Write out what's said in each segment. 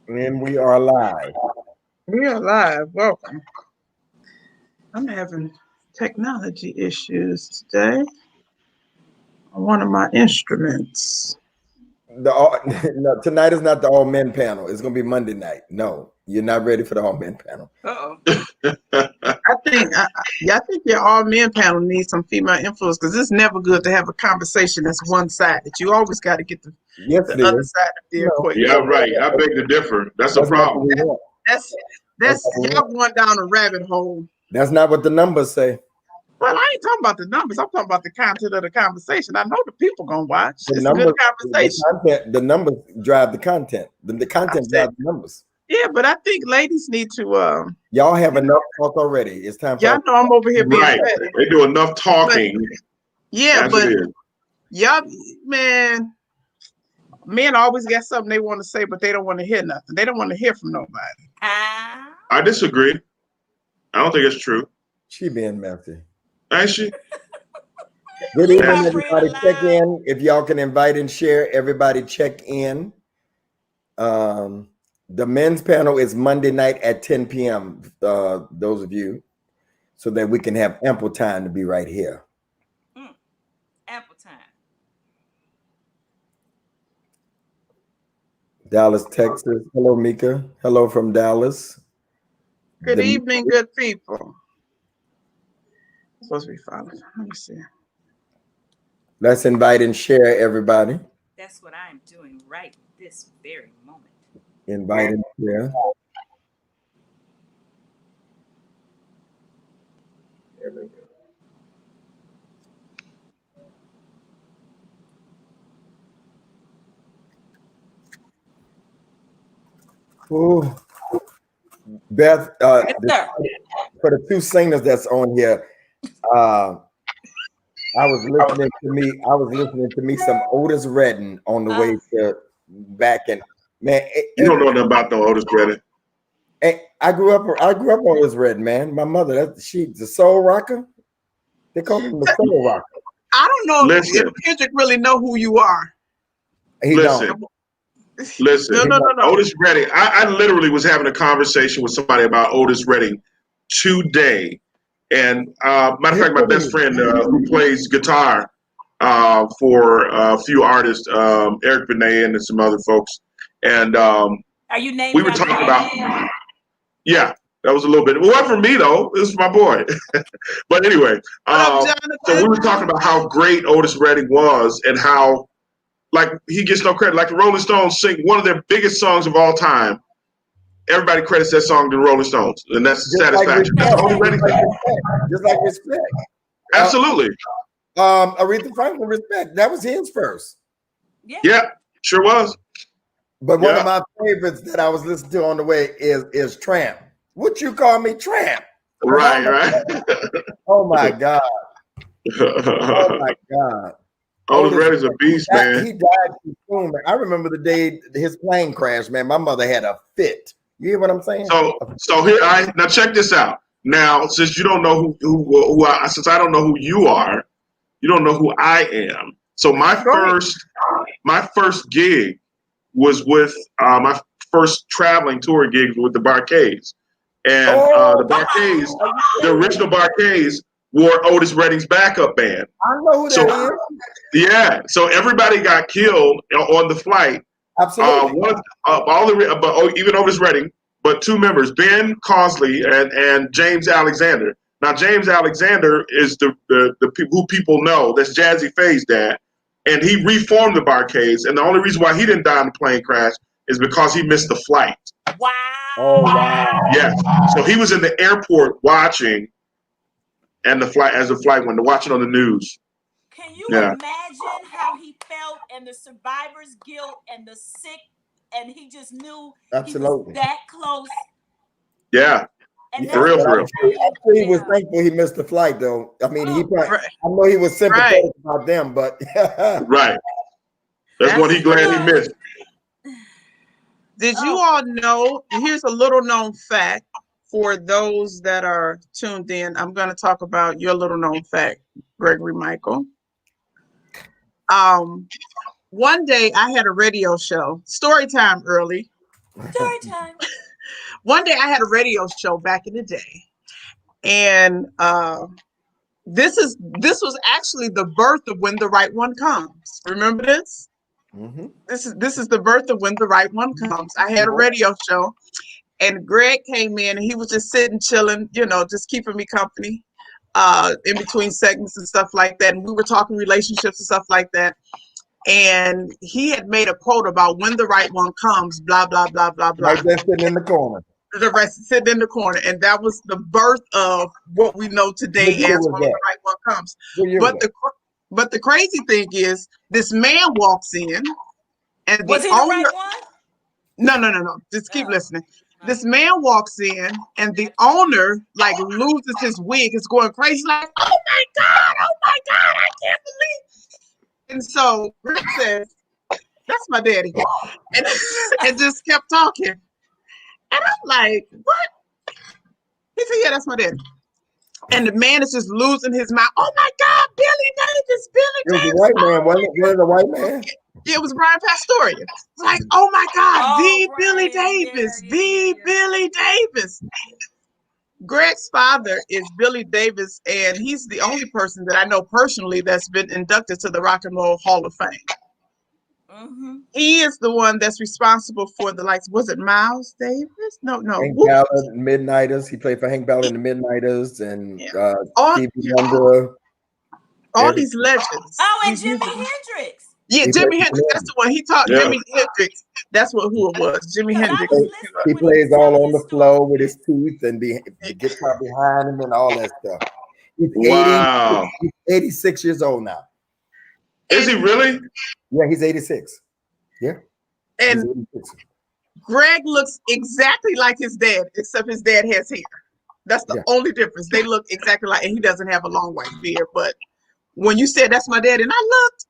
And we are live. We are live. Welcome. I'm having technology issues today on one of my instruments. No, tonight is not the all men panel. It's gonna be Monday night. No, you're not ready for the all men panel. Uh-oh. I think your all men panel needs some female influence because it's never good to have a conversation that's one sided. You always got to get the Yes, it other is. side of the No. equation. Yeah, right. I beg to differ. That's a That's not what problem. we want. That's y'all going down a rabbit hole. That's not what the numbers say. Well, I ain't talking about the numbers. I'm talking about the content of the conversation. I know the people gonna watch. The It's numbers, a good conversation. the numbers drive the content. The content drives the numbers. Yeah, but I think ladies need to. Y'all have enough talk already. It's time for Y'all know I'm over here being Right. petty. They do enough talking. Yeah, as but it is. y'all, man, men always got something they want to say, but they don't want to hear nothing. They don't want to hear from nobody. I disagree. I don't think it's true. She being messy. Ain't she? Good evening, everybody. Check in. If y'all can invite and share, everybody check in. The men's panel is Monday night at 10 p.m. Those of you, so that we can have ample time to be right here. Ample time. Dallas, Texas. Hello, Mika. Hello from Dallas. Good evening, good people. It's supposed to be fun. Let me see. Let's invite and share, everybody. That's what I'm doing right this very moment. Invite and share. There we go. Ooh. Beth, Yes, for the two singers that's on here, I was listening to me some Otis Redding on the way to back, and man, You don't know nothing about no Otis Redding. I grew up on Otis Redding, man. My mother, she's a soul rocker. They call him the soul rocker. I don't know Listen. if Kendrick really know who you are. He Listen. don't. Listen. No. Otis Redding. I literally was having a conversation with somebody about Otis Redding today. And matter of fact, my best friend who plays guitar for a few artists, Eric Benet and some other folks. And Are you named? we were talking about, yeah, that was a little bit. It wasn't for me, though. This is my boy. But anyway, so we were talking about how great Otis Redding was and how, like, he gets no credit. Like the Rolling Stones sing one of their biggest songs of all time. Everybody credits that song to the Rolling Stones, and that's Satisfaction. Like That's Otis Redding. just like Respect. Absolutely. Aretha Franklin, Respect. That was his first. Yeah, sure was. But one of my favorites that I was listening to on the way is Tramp. What you call me, Tramp? Right. Oh my God. Oh my God. Otis Redding's a beast, man. He died too soon, man. I remember the day his plane crashed, man. My mother had a fit. You hear what I'm saying? So here now check this out. Now, since you don't know since I don't know who you are, you don't know who I am. So my first gig was with my first traveling tour gig with the Barcades. And the Barcades, the original Barcades, wore Otis Redding's backup band. I know who that is. Yeah, so everybody got killed on the flight. Absolutely. Even Otis Redding, but two members, Ben Cosley and James Alexander. Now, James Alexander is the who people know. That's Jazzy Faye's dad, and he reformed the Barcades. And the only reason why he didn't die in the plane crash is because he missed the flight. Wow. Oh wow. Yes. So he was in the airport watching, and the flight went, watching on the news. Can you imagine how he felt, and the survivor's guilt, and the sick, and he just knew he was that close. Yeah. And for real. Actually, he was thankful he missed the flight, though. I mean, I know he was sympathetic about them, but right. That's what he glad he missed. Did you all know? Here's a little known fact for those that are tuned in. I'm going to talk about your little known fact, Gregory Michael. One day I had a radio show, story time early, Story time. One day I had a radio show back in the day, and this was actually the birth of When the Right One Comes. Remember this? Mm-hmm. This is the birth of When the Right One Comes. I had a radio show, and Greg came in, and he was just sitting, chilling, just keeping me company, in between segments and stuff like that. And we were talking relationships and stuff like that. And he had made a quote about when the right one comes, blah, blah, blah, blah, blah. Right there sitting in the corner. The rest sitting in the corner. And that was the birth of what we know today as when the right one comes. But the crazy thing is, this man walks in, and was he the right one? No. Just keep listening. This man walks in, and the owner loses his wig. Is going crazy, like, oh my God, I can't believe. And so Rick says, "That's my daddy," and just kept talking. And I'm like, "What?" He said, "Yeah, that's my daddy." And the man is just losing his mind. Oh my God, Billy Davis, Billy Davis. It was a white man, wasn't it? Was it a white man? Yeah, it was Brian Pastoria. Like, oh my God, the Billy Davis, Billy Davis. Greg's father is Billy Davis, and he's the only person that I know personally that's been inducted to the Rock and Roll Hall of Fame. Mm-hmm. He is the one that's responsible for was it Miles Davis? No. Hank Ballard, Midnighters. He played for Hank Ballard in the Midnighters and Stevie Wonder. All these legends. Oh, and Jimi Hendrix. Yeah, Jimi Hendrix. That's the one he taught. Yeah. Jimi Hendrix. That's who it was. Jimi Hendrix. He plays all on the floor with his teeth and the guitar behind him and all that stuff. He's 86 years old now. Is he really? Yeah, he's 86. Yeah. And Greg looks exactly like his dad, except his dad has hair. That's the only difference. They look exactly like, and he doesn't have a long white beard. But when you said that's my dad, and I looked,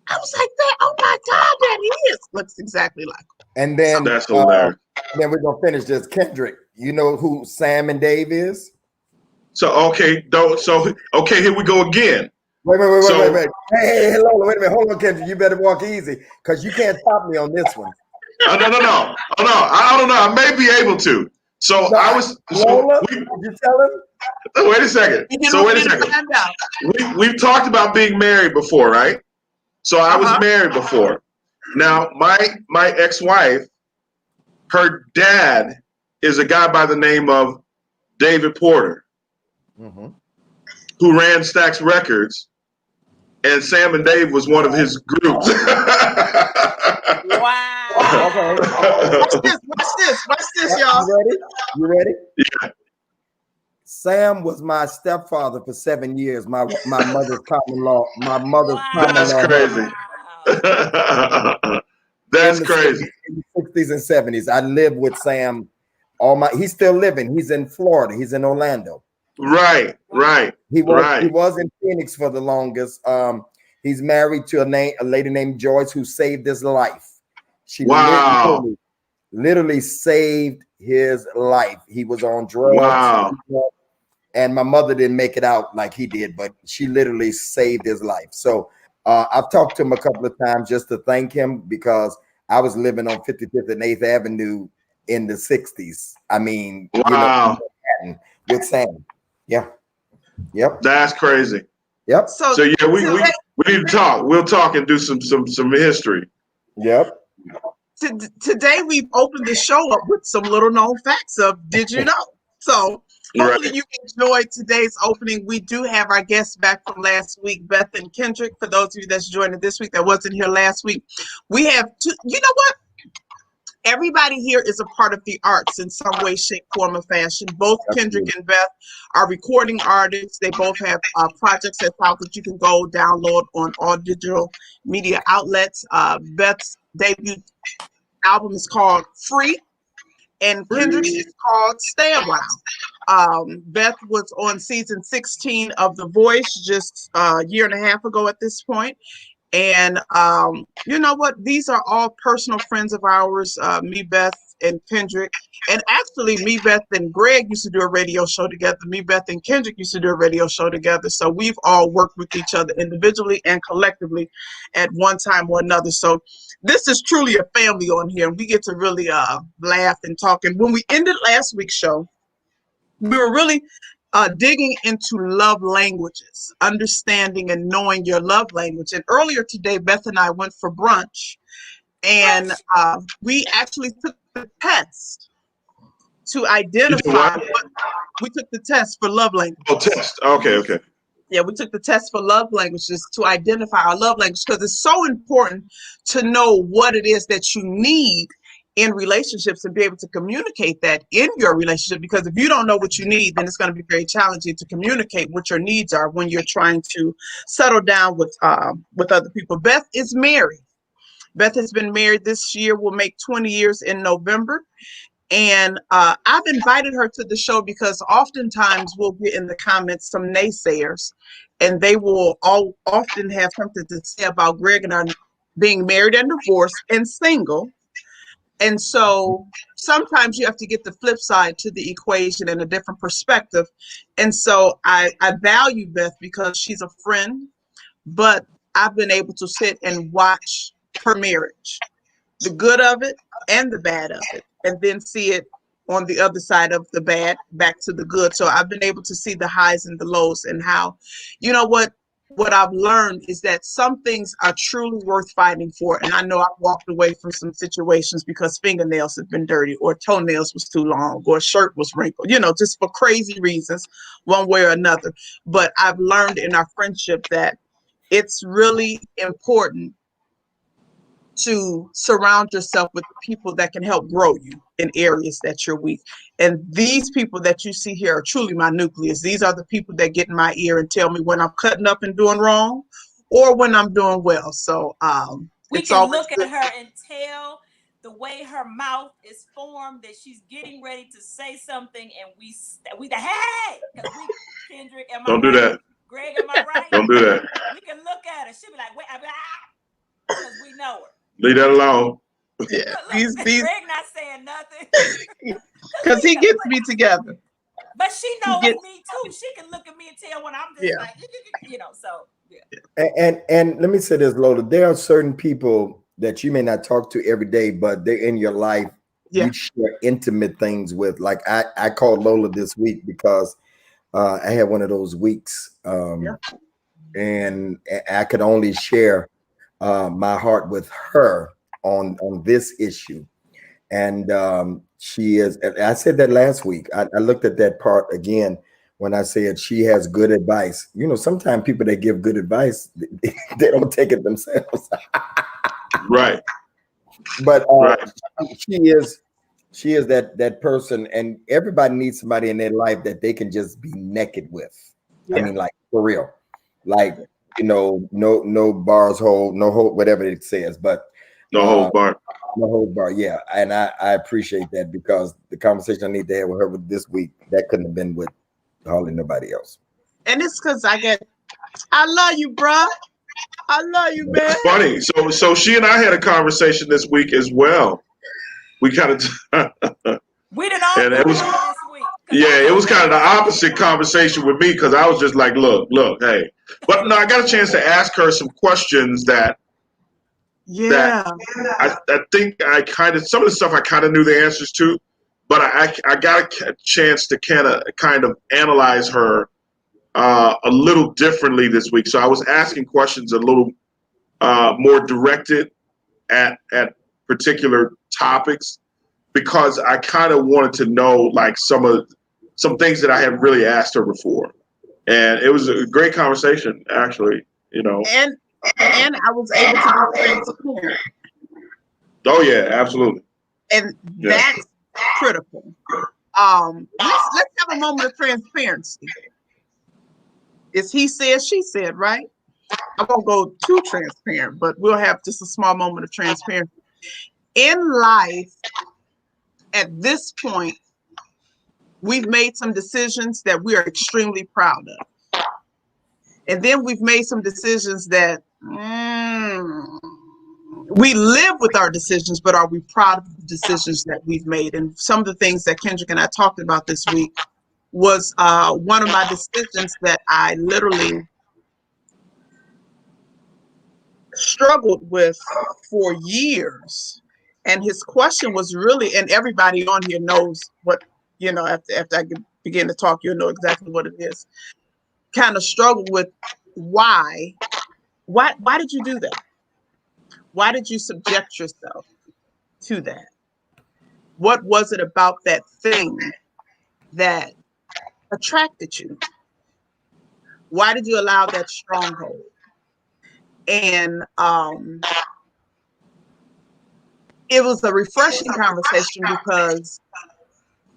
I was like, "That! Oh my God, that he looks exactly like him." And then that's hilarious. Then we're gonna finish this. Kendrick, you know who Sam and Dave is? So okay, here we go again. Wait. Hey, Lola, wait a minute. Hold on, Kendrick. You better walk easy because you can't stop me on this one. No. Oh, no. I don't know. I may be able to. So no, I was. Lola, did you tell him? Wait a second. We've talked about being married before, right? So I was married before. Now my ex-wife, her dad is a guy by the name of David Porter, who ran Stax Records, and Sam and Dave was one of his groups. Wow. Okay. Watch this, y'all. You ready? Yeah. Sam was my stepfather for 7 years. My mother's common law. That's crazy. That's crazy. In the 60s and 70s, I lived with Sam. He's still living. He's in Florida. He's in Orlando. Right. He was in Phoenix for the longest. He's married to a lady named Joyce who saved his life. She literally saved his life. He was on drugs. Wow. And my mother didn't make it out like he did, but she literally saved his life. So I've talked to him a couple of times just to thank him because I was living on 55th and 8th Avenue in the 60s. I mean, with Sam. Yeah. Yep. That's crazy. Yep. So yeah, we need to talk. We'll talk and do some history. Yep. Today we've opened the show up with some little known facts of Did You Know? So hopefully you enjoyed today's opening. We do have our guests back from last week, Beth and Kendrick. For those of you that's joining this week that wasn't here last week, we have two. You know what? Everybody here is a part of the arts in some way, shape, form, or fashion. Both Kendrick and Beth are recording artists. They both have projects that's out that you can go download on all digital media outlets. Beth's debut album is called Free, and Kendrick's is called Stay a While. Beth was on season 16 of The Voice just a year and a half ago at this point. And you know what? These are all personal friends of ours. Me, Beth, and Kendrick. And actually, me, Beth, and Greg used to do a radio show together. Me, Beth, and Kendrick used to do a radio show together. So we've all worked with each other individually and collectively at one time or another. So this is truly a family on here. We get to really laugh and talk. And when we ended last week's show, we were really digging into love languages, understanding and knowing your love language. And earlier today, Beth and I went for brunch, and we actually took the test to identify. We took the test for love language. Oh, test. Okay. Yeah, we took the test for love languages to identify our love language, because it's so important to know what it is that you need in relationships and be able to communicate that in your relationship. Because if you don't know what you need, then it's going to be very challenging to communicate what your needs are when you're trying to settle down with other people. Beth is married. Beth has been married this year. Will make 20 years in November. And I've invited her to the show because oftentimes we'll get in the comments some naysayers, and they will often have something to say about Greg and I being married and divorced and single. And so sometimes you have to get the flip side to the equation and a different perspective. And so I value Beth because she's a friend, but I've been able to sit and watch her marriage, the good of it and the bad of it, and then see it on the other side of the bad back to the good. So I've been able to see the highs and the lows, and how, you know, what I've learned is that some things are truly worth fighting for. And I know I've walked away from some situations because fingernails have been dirty, or toenails was too long, or a shirt was wrinkled, you know, just for crazy reasons, one way or another. But I've learned in our friendship that it's really important to surround yourself with people that can help grow you in areas that you're weak. And these people that you see here are truly my nucleus. These are the people that get in my ear and tell me when I'm cutting up and doing wrong, or when I'm doing well. So we can look at her and tell the way her mouth is formed that she's getting ready to say something, and we hey, because we, Kendrick, am I Don't right? do that. Greg, am I right? Don't do that. We can look at her. She'll be like, wait, because we know her. Leave that alone. Yeah, look, Greg not saying nothing. Because he gets me together. But she knows me too. She can look at me and tell when I'm just like, you know, so yeah. And let me say this, Lola. There are certain people that you may not talk to every day, but they're in your life. Yeah. You share intimate things with. Like I called Lola this week because I had one of those weeks, and I could only share my heart with her on this issue. And she is, I said that last week. I looked at that part again when I said she has good advice. You know, sometimes people that give good advice, they don't take it themselves. Right. But she is that person, and everybody needs somebody in their life that they can just be naked with. Yeah. I mean, like, for real. Like, you know, no bars hold, no hold, whatever it says, but no hold bar. No hold bar, yeah. And I appreciate that, because the conversation I need to have with her with this week, that couldn't have been with hardly nobody else. And it's because I love you, bro. I love you, man. It's funny. So she and I had a conversation this week as well. We kind of we didn't all and it was this week. Yeah, it was kind of the opposite conversation with me, because I was just like, look, hey. But no, I got a chance to ask her some questions that I think I kind of, some of the stuff I kind of knew the answers to, but I got a chance to kind of analyze her a little differently this week. So I was asking questions a little more directed at particular topics, because I kind of wanted to know, like, some things that I hadn't really asked her before. And it was a great conversation, actually, you know. And I was able to be transparent. Oh yeah, absolutely. And that's critical. Let's have a moment of transparency. It's he said, she said, right? I won't go too transparent, but we'll have just a small moment of transparency. In life, at this point, we've made some decisions that we are extremely proud of. And then we've made some decisions that we live with our decisions, but are we proud of the decisions that we've made? And some of the things that Kendrick and I talked about this week was one of my decisions that I literally struggled with for years. And his question was really, and everybody on here knows what, after I begin to talk, you'll know exactly what it is. Kind of struggled with why did you do that? Why did you subject yourself to that? What was it about that thing that attracted you? Why did you allow that stronghold? And it was a refreshing conversation because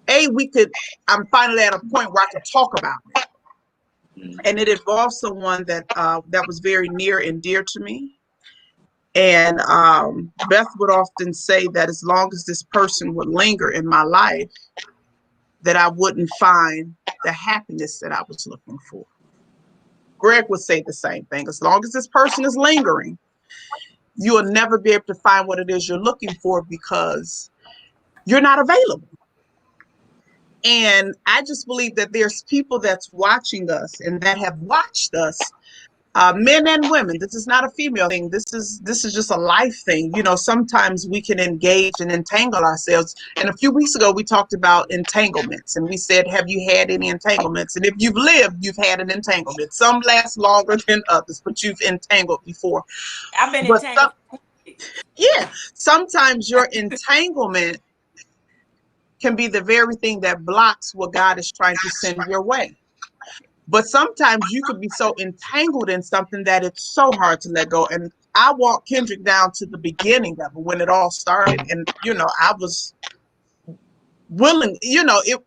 I'm finally at a point where I could talk about it. And it involved someone that was very near and dear to me. And Beth would often say that as long as this person would linger in my life, that I wouldn't find the happiness that I was looking for. Greg would say the same thing. As long as this person is lingering, you will never be able to find what it is you're looking for because you're not available. And I just believe that there's people that's watching us and that have watched us, men and women. This is not a female thing. This is just a life thing. Sometimes we can engage and entangle ourselves. And a few weeks ago, we talked about entanglements, and we said, have you had any entanglements? And if you've lived, you've had an entanglement. Some last longer than others, but you've entangled before. I've been entangled. Yeah, sometimes your entanglement can be the very thing that blocks what God is trying to send your way. But sometimes you could be so entangled in something that it's so hard to let go. And I walked Kendrick down to the beginning of it when it all started. And, I was willing, it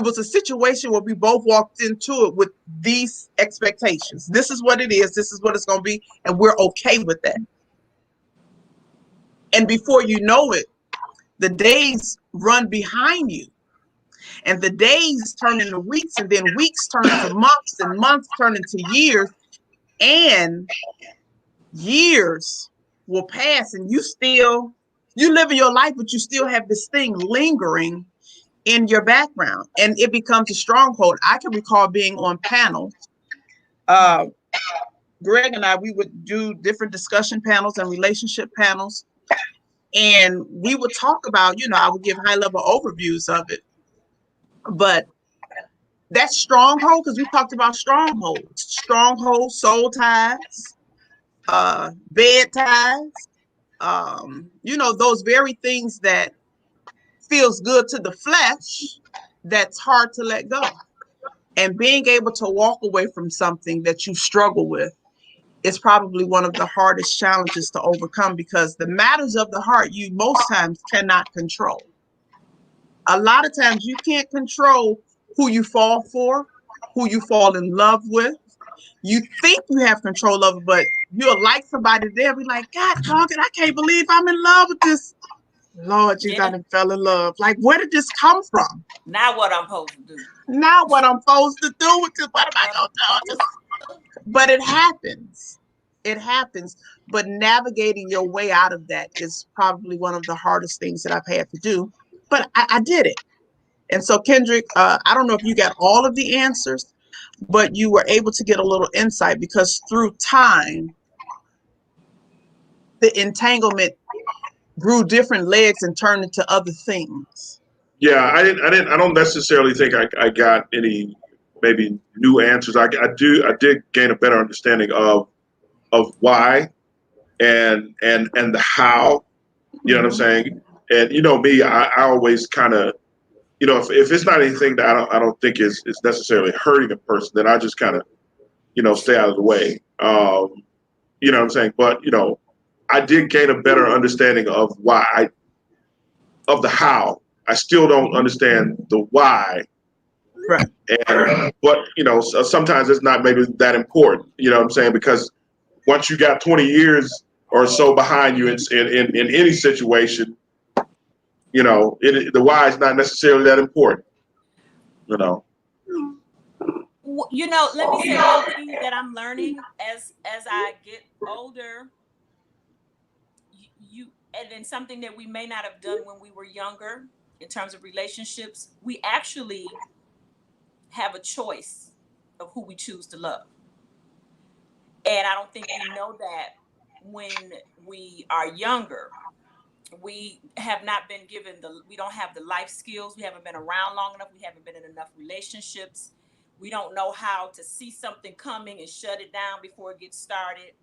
was a situation where we both walked into it with these expectations. This is what it is. This is what it's going to be. And we're okay with that. And before you know it, the days run behind you. And the days turn into weeks, and then weeks turn into months, and months turn into years, and years will pass, and you living your life, but you still have this thing lingering in your background, and it becomes a stronghold. I can recall being on panels. Greg and I, we would do different discussion panels and relationship panels, and we would talk about, I would give high-level overviews of it. But that stronghold, because we talked about strongholds, soul ties, bed ties, those very things that feels good to the flesh, that's hard to let go. And being able to walk away from something that you struggle with is probably one of the hardest challenges to overcome, because the matters of the heart you most times cannot control. A lot of times you can't control who you fall for, who you fall in love with. You think you have control of it, but you'll like somebody there, be like, God dog it, I can't believe I'm in love with this. Lord Jesus, I fell in love. Like, where did this come from? Now what I'm supposed to do. Now what I'm supposed to do with this? What am I going to do? But it happens. It happens. But navigating your way out of that is probably one of the hardest things that I've had to do. But I did it. And so, Kendrick, I don't know if you got all of the answers, but you were able to get a little insight, because through time, the entanglement grew different legs and turned into other things. Yeah, I don't necessarily think I got any maybe new answers. I did gain a better understanding of why and the how. You know what I'm saying? And me, I always kind of, if it's not anything that I don't think is necessarily hurting a person, then I just kind of, stay out of the way. You know what I'm saying? But I did gain a better understanding of why, of the how. I still don't understand the why. Right. But sometimes it's not maybe that important. You know what I'm saying? Because once you got 20 years or so behind you in any situation, the why is not necessarily that important. Let me say one thing that I'm learning as I get older. and then something that we may not have done when we were younger in terms of relationships, we actually have a choice of who we choose to love. And I don't think we know that when we are younger. We have not been given we don't have the life skills. We haven't been around long enough. We haven't been in enough relationships. We don't know how to see something coming and shut it down before it gets started.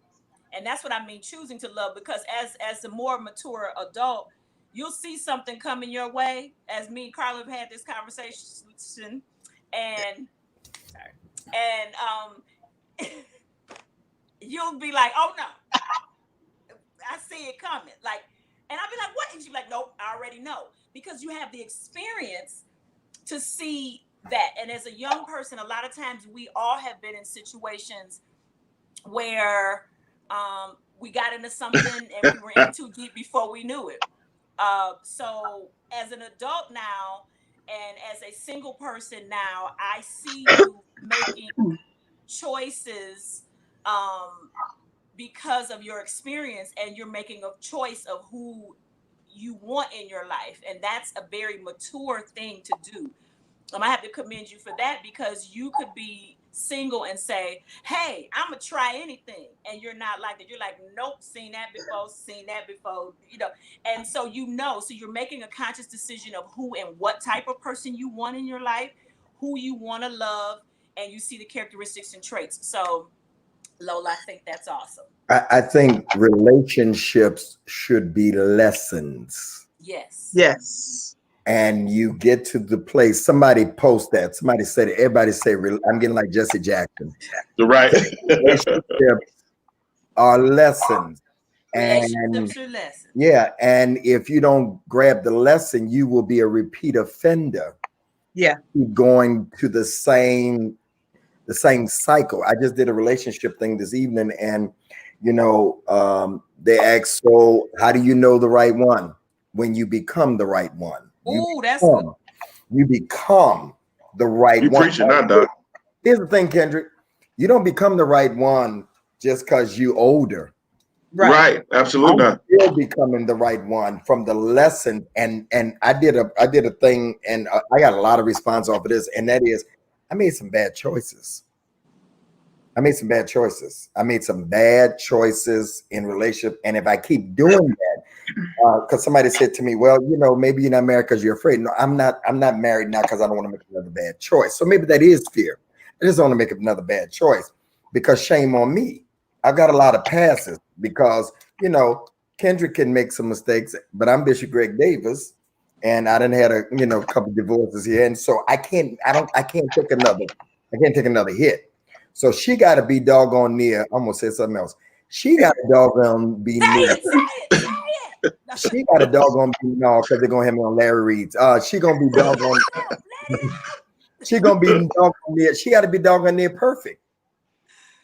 And that's what I mean, choosing to love, because as a more mature adult, you'll see something coming your way. As me and Carla have had this conversation, and you'll be like, oh no, I see it coming. Like, and I'll be like, what? And she'll be like, nope, I already know. Because you have the experience to see that. And as a young person, a lot of times we all have been in situations where we got into something and we were in too deep before we knew it. So as an adult now, and as a single person now, I see you making choices because of your experience, and you're making a choice of who you want in your life. And that's a very mature thing to do. I have to commend you for that, because you could be single and say, hey, I'm gonna try anything, and you're not like that. You're like, nope, seen that before, you know. And so so you're making a conscious decision of who and what type of person you want in your life, who you want to love, and you see the characteristics and traits. So Lola, I think that's awesome. I think relationships should be lessons. Yes. And you get to the place. Somebody post that. Somebody said it. Everybody say, I'm getting like Jesse Jackson. Right. Relationships are lessons. Relationships are lessons. Yeah. And if you don't grab the lesson, you will be a repeat offender. Yeah. Keep going to the same cycle. I just did a relationship thing this evening, and they asked, so how do you know the right one? When you become the right one. You become the right one. You preaching that, Doc. Here's the thing, Kendrick. You don't become the right one just because you're older. Right. Absolutely not. Still becoming the right one from the lesson. And I did a thing, and I got a lot of response off of this, and that is, I made some bad choices. I made some bad choices in relationship. And if I keep doing that, because somebody said to me, well, maybe you're not married because you're afraid. No, I'm not married now because I don't want to make another bad choice. So maybe that is fear. I just want to make another bad choice, because shame on me. I've got a lot of passes, because, Kendrick can make some mistakes, but I'm Bishop Greg Davis, and I done had a couple divorces here. And so I can't take another hit. So she got to be doggone near. I'm going to say something else. She got to doggone be near. She got a doggone be no, because they're gonna have me on Larry Reed's. She gonna be doggone. She gonna be doggone near. She got to be doggone near perfect,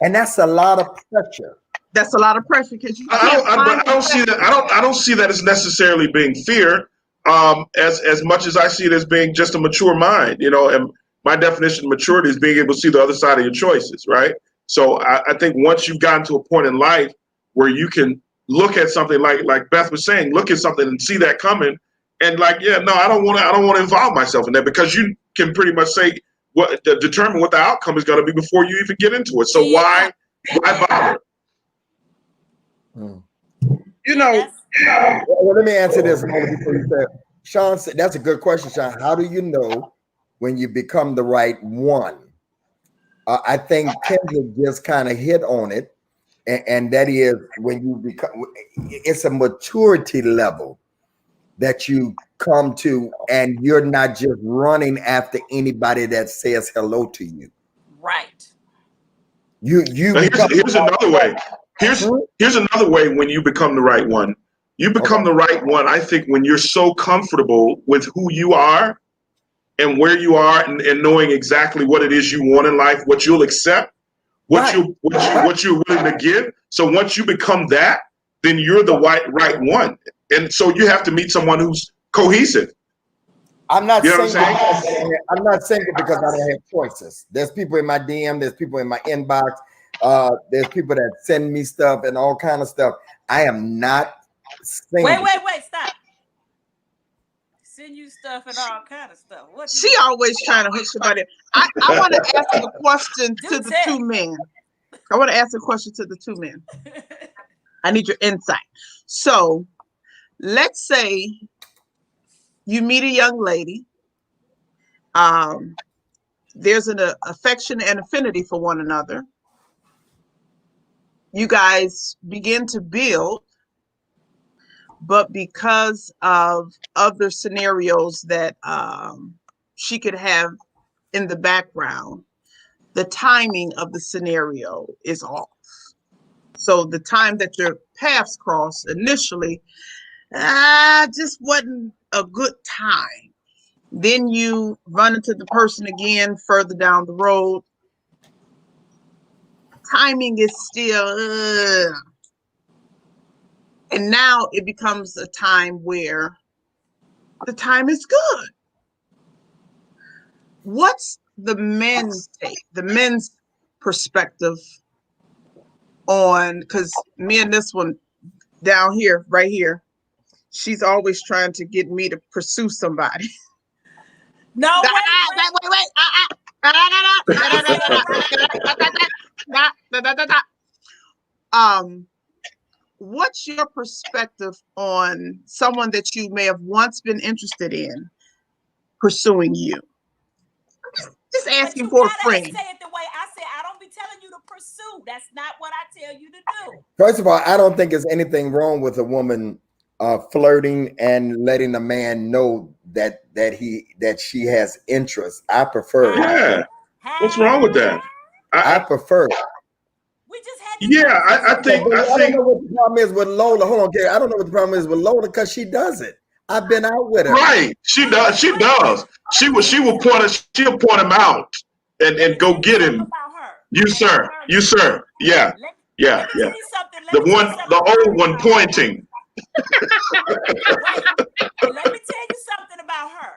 and that's a lot of pressure. That's a lot of pressure, because I don't see that. I don't see that as necessarily being fear. As much as I see it as being just a mature mind, and my definition of maturity is being able to see the other side of your choices, right? So I think once you've gotten to a point in life where you can look at something like Beth was saying, look at something and see that coming, and I don't want to involve myself in that, because you can pretty much say determine what the outcome is going to be before you even get into it. So why bother? Well, let me answer this before you say, Sean said, that's a good question, Sean. How do you know when you become the right one? I think Kendrick just kind of hit on it. And that is when you become, it's a maturity level that you come to, and you're not just running after anybody that says hello to you. Right. Here's another way. Here's another way when you become the right one. You become the right one, I think, when you're so comfortable with who you are and where you are, and knowing exactly what it is you want in life, what you'll accept, what you're willing to give. So once you become that, then you're the right one. And so you have to meet someone who's cohesive. I'm not saying it because I don't have choices. There's people in my DM, there's people in my inbox, there's people that send me stuff and all kind of stuff. I am not single. Wait, stop. Send you stuff and all kind of stuff. What She always trying to hook somebody. I want to ask a question to the tell. 2 men. I want to ask a question to the 2 men. I need your insight. So let's say you meet a young lady. There's an affection and affinity for one another. You guys begin to build, but because of other scenarios that she could have in the background, the timing of the scenario is off. So the time that your paths cross initially just wasn't a good time. Then you run into the person again further down the road. Timing is still, and now it becomes a time where the time is good. What's the men's take, the men's perspective on, because me and this one down here, right here, she's always trying to get me to pursue somebody. No, wait. What's your perspective on someone that you may have once been interested in pursuing you? Just asking for a friend. Say it the way I say. I don't be telling you to pursue. That's not what I tell you to do. First of all, I don't think there's anything wrong with a woman flirting and letting a man know that she has interest. I prefer it. Yeah. What's wrong with that? I prefer it. We just had I think I don't know what the problem is with Lola. Hold on, Gary. I don't know what the problem is with Lola because she does it. I've been out with her. Right. She does. She'll point him out and go get him. You sir. Yeah. The old one pointing. Wait, let me tell you something about her.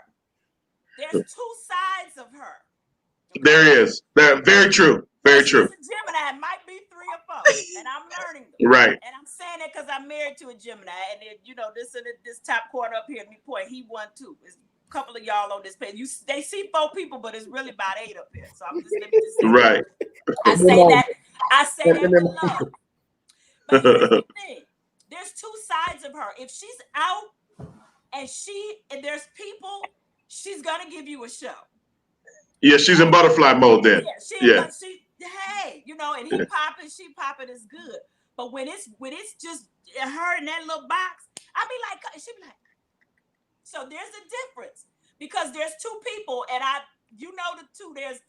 There's 2 sides of her. There is. Very true. Very true. She's a Gemini. It might be 3 or 4, and I'm learning them. Right. And I'm saying that because I'm married to a Gemini, and this top corner up here, me point, he won too. It's a couple of y'all on this page. They see 4 people, but it's really about 8 up here. So let me just say right. I say that with love. But here's the thing. There's 2 sides of her. If she's out and there's people, she's gonna give you a show. Yeah, she's in butterfly mode then. Yeah. Hey, and he popping, she popping is good. But when it's just her in that little box, she'd be like, so there's a difference because there's 2 people, and the 2. There's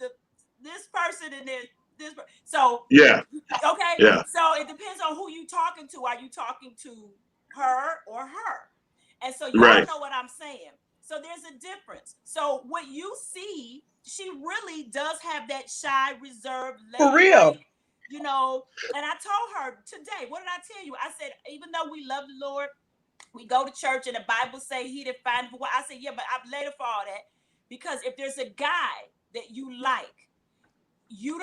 this person and there's this. So yeah. Okay. Yeah. So it depends on who you talking to. Are you talking to her or her? And so you right. know what I'm saying. So there's a difference. So what you see, she really does have that shy, reserved, for real. And I told her today, what did I tell you? I said, even though we love the Lord, we go to church and the Bible say he that find for what. I said, yeah, but I'm later for all that. Because if there's a guy that you like, you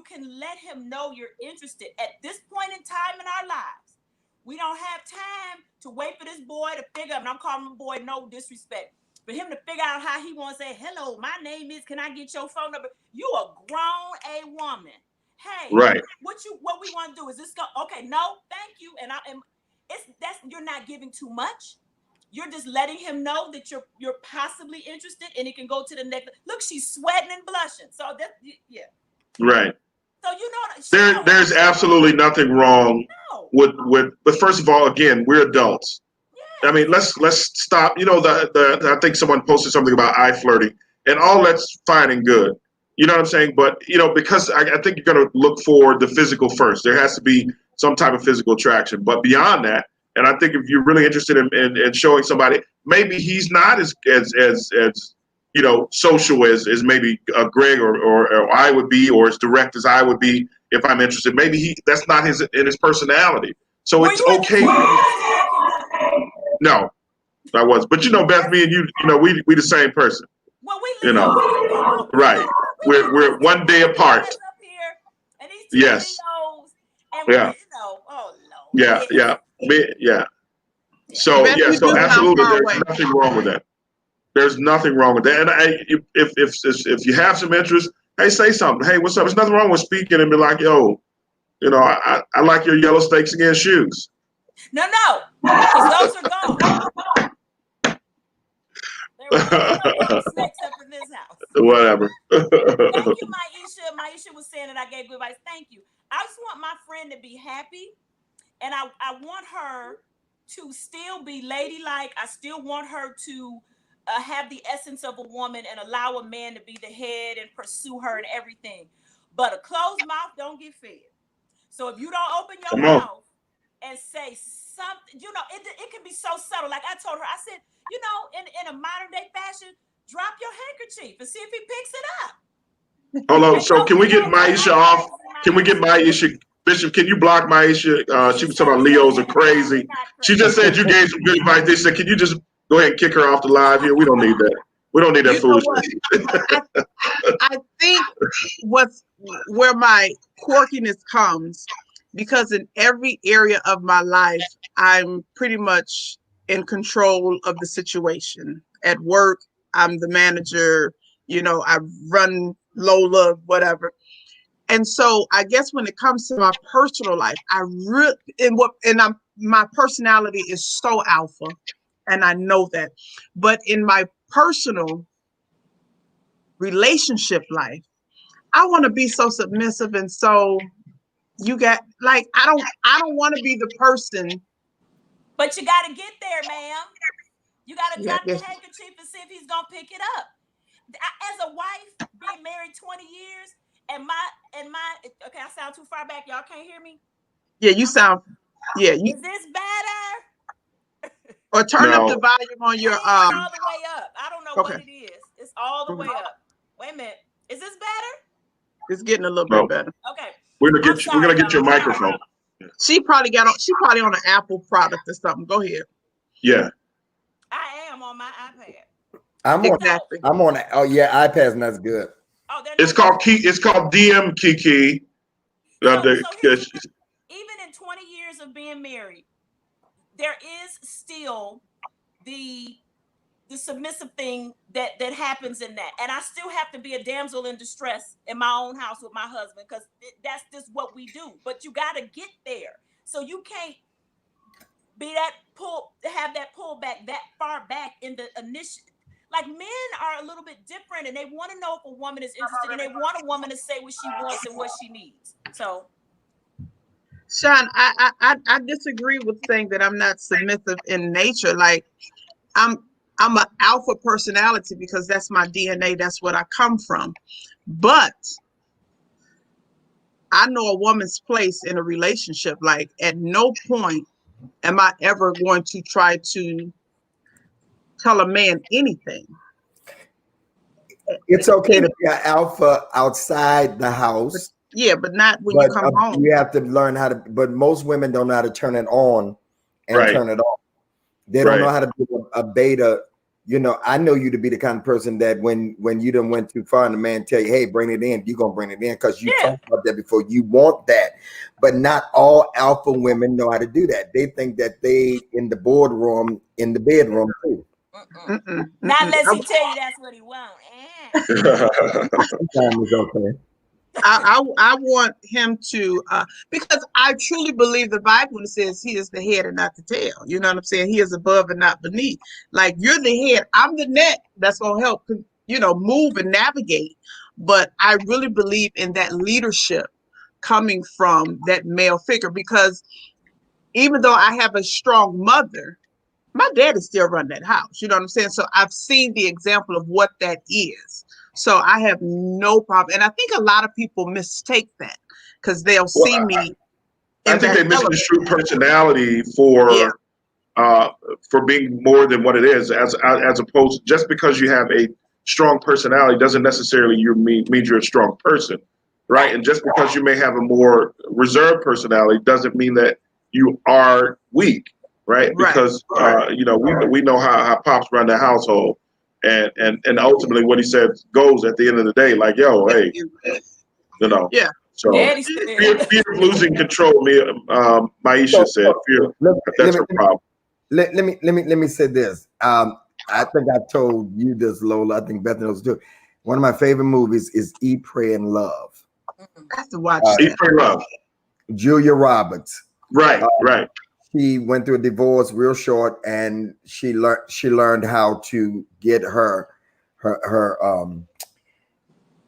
can let him know you're interested. At this point in time in our lives, we don't have time to wait for this boy to figure out, and I'm calling him a boy, no disrespect, for him to figure out how he wants to say, hello, my name is, can I get your phone number? You a grown a woman. Hey, right. What we want to do is this go, okay, no, thank you. And you're not giving too much. You're just letting him know that you're possibly interested, and it can go to the next. Look, she's sweating and blushing. So that, yeah. Right. So there's absolutely nothing wrong with. But first of all, again, we're adults. Yeah. I mean, let's stop. I think someone posted something about eye flirting, and all that's fine and good. You know what I'm saying? But because I think you're going to look for the physical first. There has to be some type of physical attraction. But beyond that. And I think if you're really interested in showing somebody, maybe he's not as social as maybe Greg or I would be, or as direct as I would be if I'm interested. Maybe that's not in his personality. So it's okay. No, I was. But Beth, me and you, we the same person. Well, we right. We're one day apart. And these yes. and yeah. oh Lord. Yeah. Yeah. So Beth, yeah, you so do sound absolutely, far there's away. nothing wrong with that. There's nothing wrong with that. And if you have some interest, hey, say something. Hey, what's up? There's nothing wrong with speaking and be like, yo, I like your yellow snakes again shoes. No, because those are gone. There will be no yellow snakes up in this house. Whatever. Thank you, Maisha. Maisha was saying that I gave good advice. Thank you. I just want my friend to be happy, and I want her to still be ladylike. I still want her to have the essence of a woman and allow a man to be the head and pursue her and everything. But a closed mouth don't get fed. So if you don't open your mouth and say something, it can be so subtle. Like I told her, I said, in a modern day fashion, drop your handkerchief and see if he picks it up. Hold on. So can we get Maisha off? Can we get Maisha? Bishop, can you block Maisha? She was talking about Leos are crazy. She just said you gave some good advice. They said, can you just go ahead and kick her off the live here? We don't need that. We don't need that foolishness. I think where my quirkiness comes, because in every area of my life, I'm pretty much in control of the situation. At work, I'm the manager, I run Lola, whatever. And so I guess when it comes to my personal life, my personality is so alpha, and I know that. But in my personal relationship life, I want to be so submissive, and so I don't want to be the person. But you got to get there, ma'am. You got to drop the Yes. handkerchief and see if he's gonna pick it up. As a wife, being married 20 years, and my okay, I sound too far back. Y'all can't hear me. Yeah, you sound. Yeah, Is this better? Or turn up the volume on your It's all the way up. I don't know what it is. It's all the way up. Wait a minute. Is this better? It's getting a little bit better. Okay. We're gonna get your microphone. She probably on an Apple product or something. Go ahead. Yeah. I am on my iPad. I'm on. Oh yeah, iPad's not as good. Oh, it's called DM Kiki. So even in 20 years of being married, there is still the submissive thing that happens in that, and I still have to be a damsel in distress in my own house with my husband, because that's just what we do. But you got to get there, so you can't be have that pullback that far back in the initial. Like, men are a little bit different, and they want to know if a woman is interested, and they want a woman to say what she wants and what she needs. So, Sean, I disagree with saying that I'm not submissive in nature. Like, I'm an alpha personality because that's my DNA. That's what I come from. But I know a woman's place in a relationship. Like, at no point am I ever going to try to tell a man anything. It's okay to be an alpha outside the house. But not when you come home. You have to learn how to. But most women don't know how to turn it on and turn it off. They don't know how to be a beta. I know you to be the kind of person that when you done went too far and the man tell you, hey, bring it in, you're gonna bring it in because you talked about that before. You want that. But not all alpha women know how to do that. They think that they in the boardroom, in the bedroom too. Not unless he tell you that's what he wants. Sometimes it's okay. I want him to, because I truly believe the Bible says he is the head and not the tail. You know what I'm saying? He is above and not beneath. Like, you're the head, I'm the net that's going to help, move and navigate. But I really believe in that leadership coming from that male figure, because even though I have a strong mother, my dad is still running that house. You know what I'm saying? So I've seen the example of what that is. So I have no problem. And I think a lot of people mistake that because they'll see me. I think they misconstrue personality for being more than what it is, as opposed, just because you have a strong personality doesn't necessarily mean you're a strong person, right? And just because you may have a more reserved personality doesn't mean that you are weak, right? Because we know how Pops run the household. And ultimately what he said goes at the end of the day, like, yo, hey, So Daddy fear said. of losing control. Maisha said fear. let, That's let her me, problem. let me say this. I think I told you this, Lola. I think Beth knows too. One of my favorite movies is Eat, Pray, and Love. I have to watch Eat, that. pray, love. Julia Roberts. Right, right. She went through a divorce real short, and she learned how to get her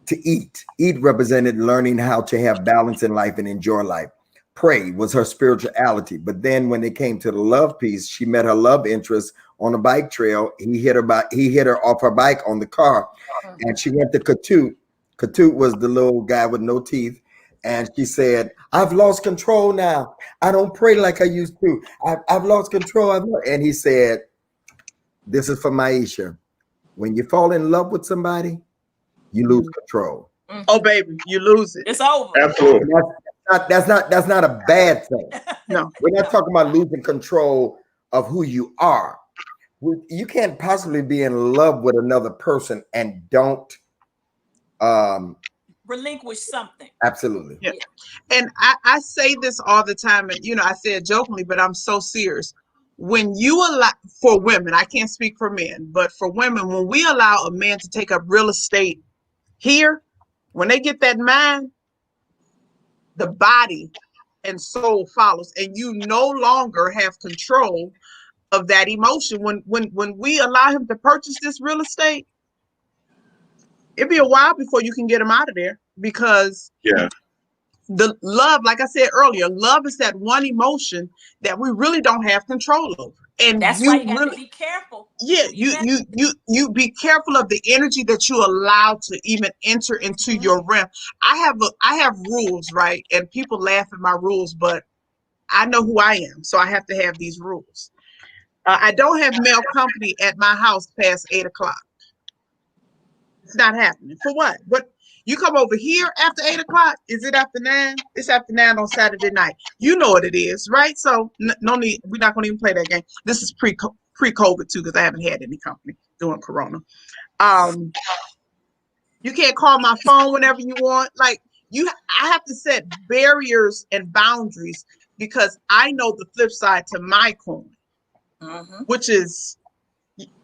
to eat. Eat represented learning how to have balance in life and enjoy life. Pray was her spirituality. But then when it came to the love piece, she met her love interest on a bike trail. He hit her off her bike on the car, and she went to Katut. Katut was the little guy with no teeth. And she said, I've lost control now. I don't pray like I used to. I've lost control. And he said, this is for Maisha. When you fall in love with somebody, you lose control. Oh, baby, you lose it. It's over. Absolutely. That's not a bad thing. No. We're not talking about losing control of who you are. You can't possibly be in love with another person and don't Relinquish something. absolutely. Yeah. And I say this all the time, and I say it jokingly, but I'm so serious. When you allow, for women, I can't speak for men, but for women, when we allow a man to take up real estate here, when they get that mind, the body and soul follows, and you no longer have control of that emotion. When we allow him to purchase this real estate, it'd be a while before you can get him out of there, because Yeah. the love, like I said earlier, love is that one emotion that we really don't have control over. And That's why you got to be careful. yeah, you be careful of the energy that you allow to even enter into your realm. I have rules, right? And people laugh at my rules, but I know who I am, so I have to have these rules. I don't have male company at my house past 8 o'clock. It's not happening. For what? What? You come over here after 8 o'clock? Is it after 9? It's after 9 on Saturday night. You know what it is, right? So no need. We're not going to even play that game. This is pre-COVID too, because I haven't had any company during Corona. You can't call my phone whenever you want. Like I have to set barriers and boundaries, because I know the flip side to my coin, which is,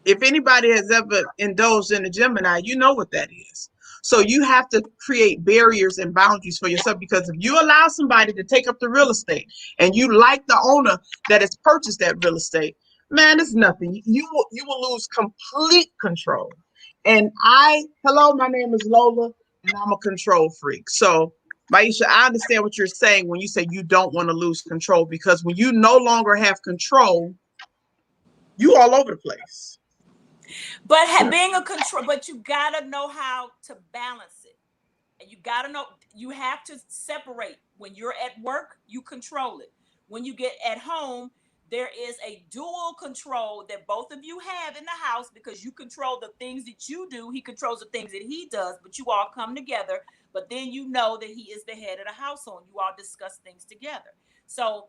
if anybody has ever indulged in a Gemini, you know what that is. So you have to create barriers and boundaries for yourself, because if you allow somebody to take up the real estate and you like the owner that has purchased that real estate, man, it's nothing. You will lose complete control. And hello, my name is Lola, and I'm a control freak. So Maisha, I understand what you're saying when you say you don't want to lose control, because when you no longer have control, you all over the place. But being a control, but you gotta know how to balance it, and you gotta know, you have to separate. When you're at work, you control it. When you get at home, there is a dual control that both of you have in the house, because you control the things that you do. He controls the things that he does, but you all come together. But then you know that he is the head of the household. You all discuss things together. So,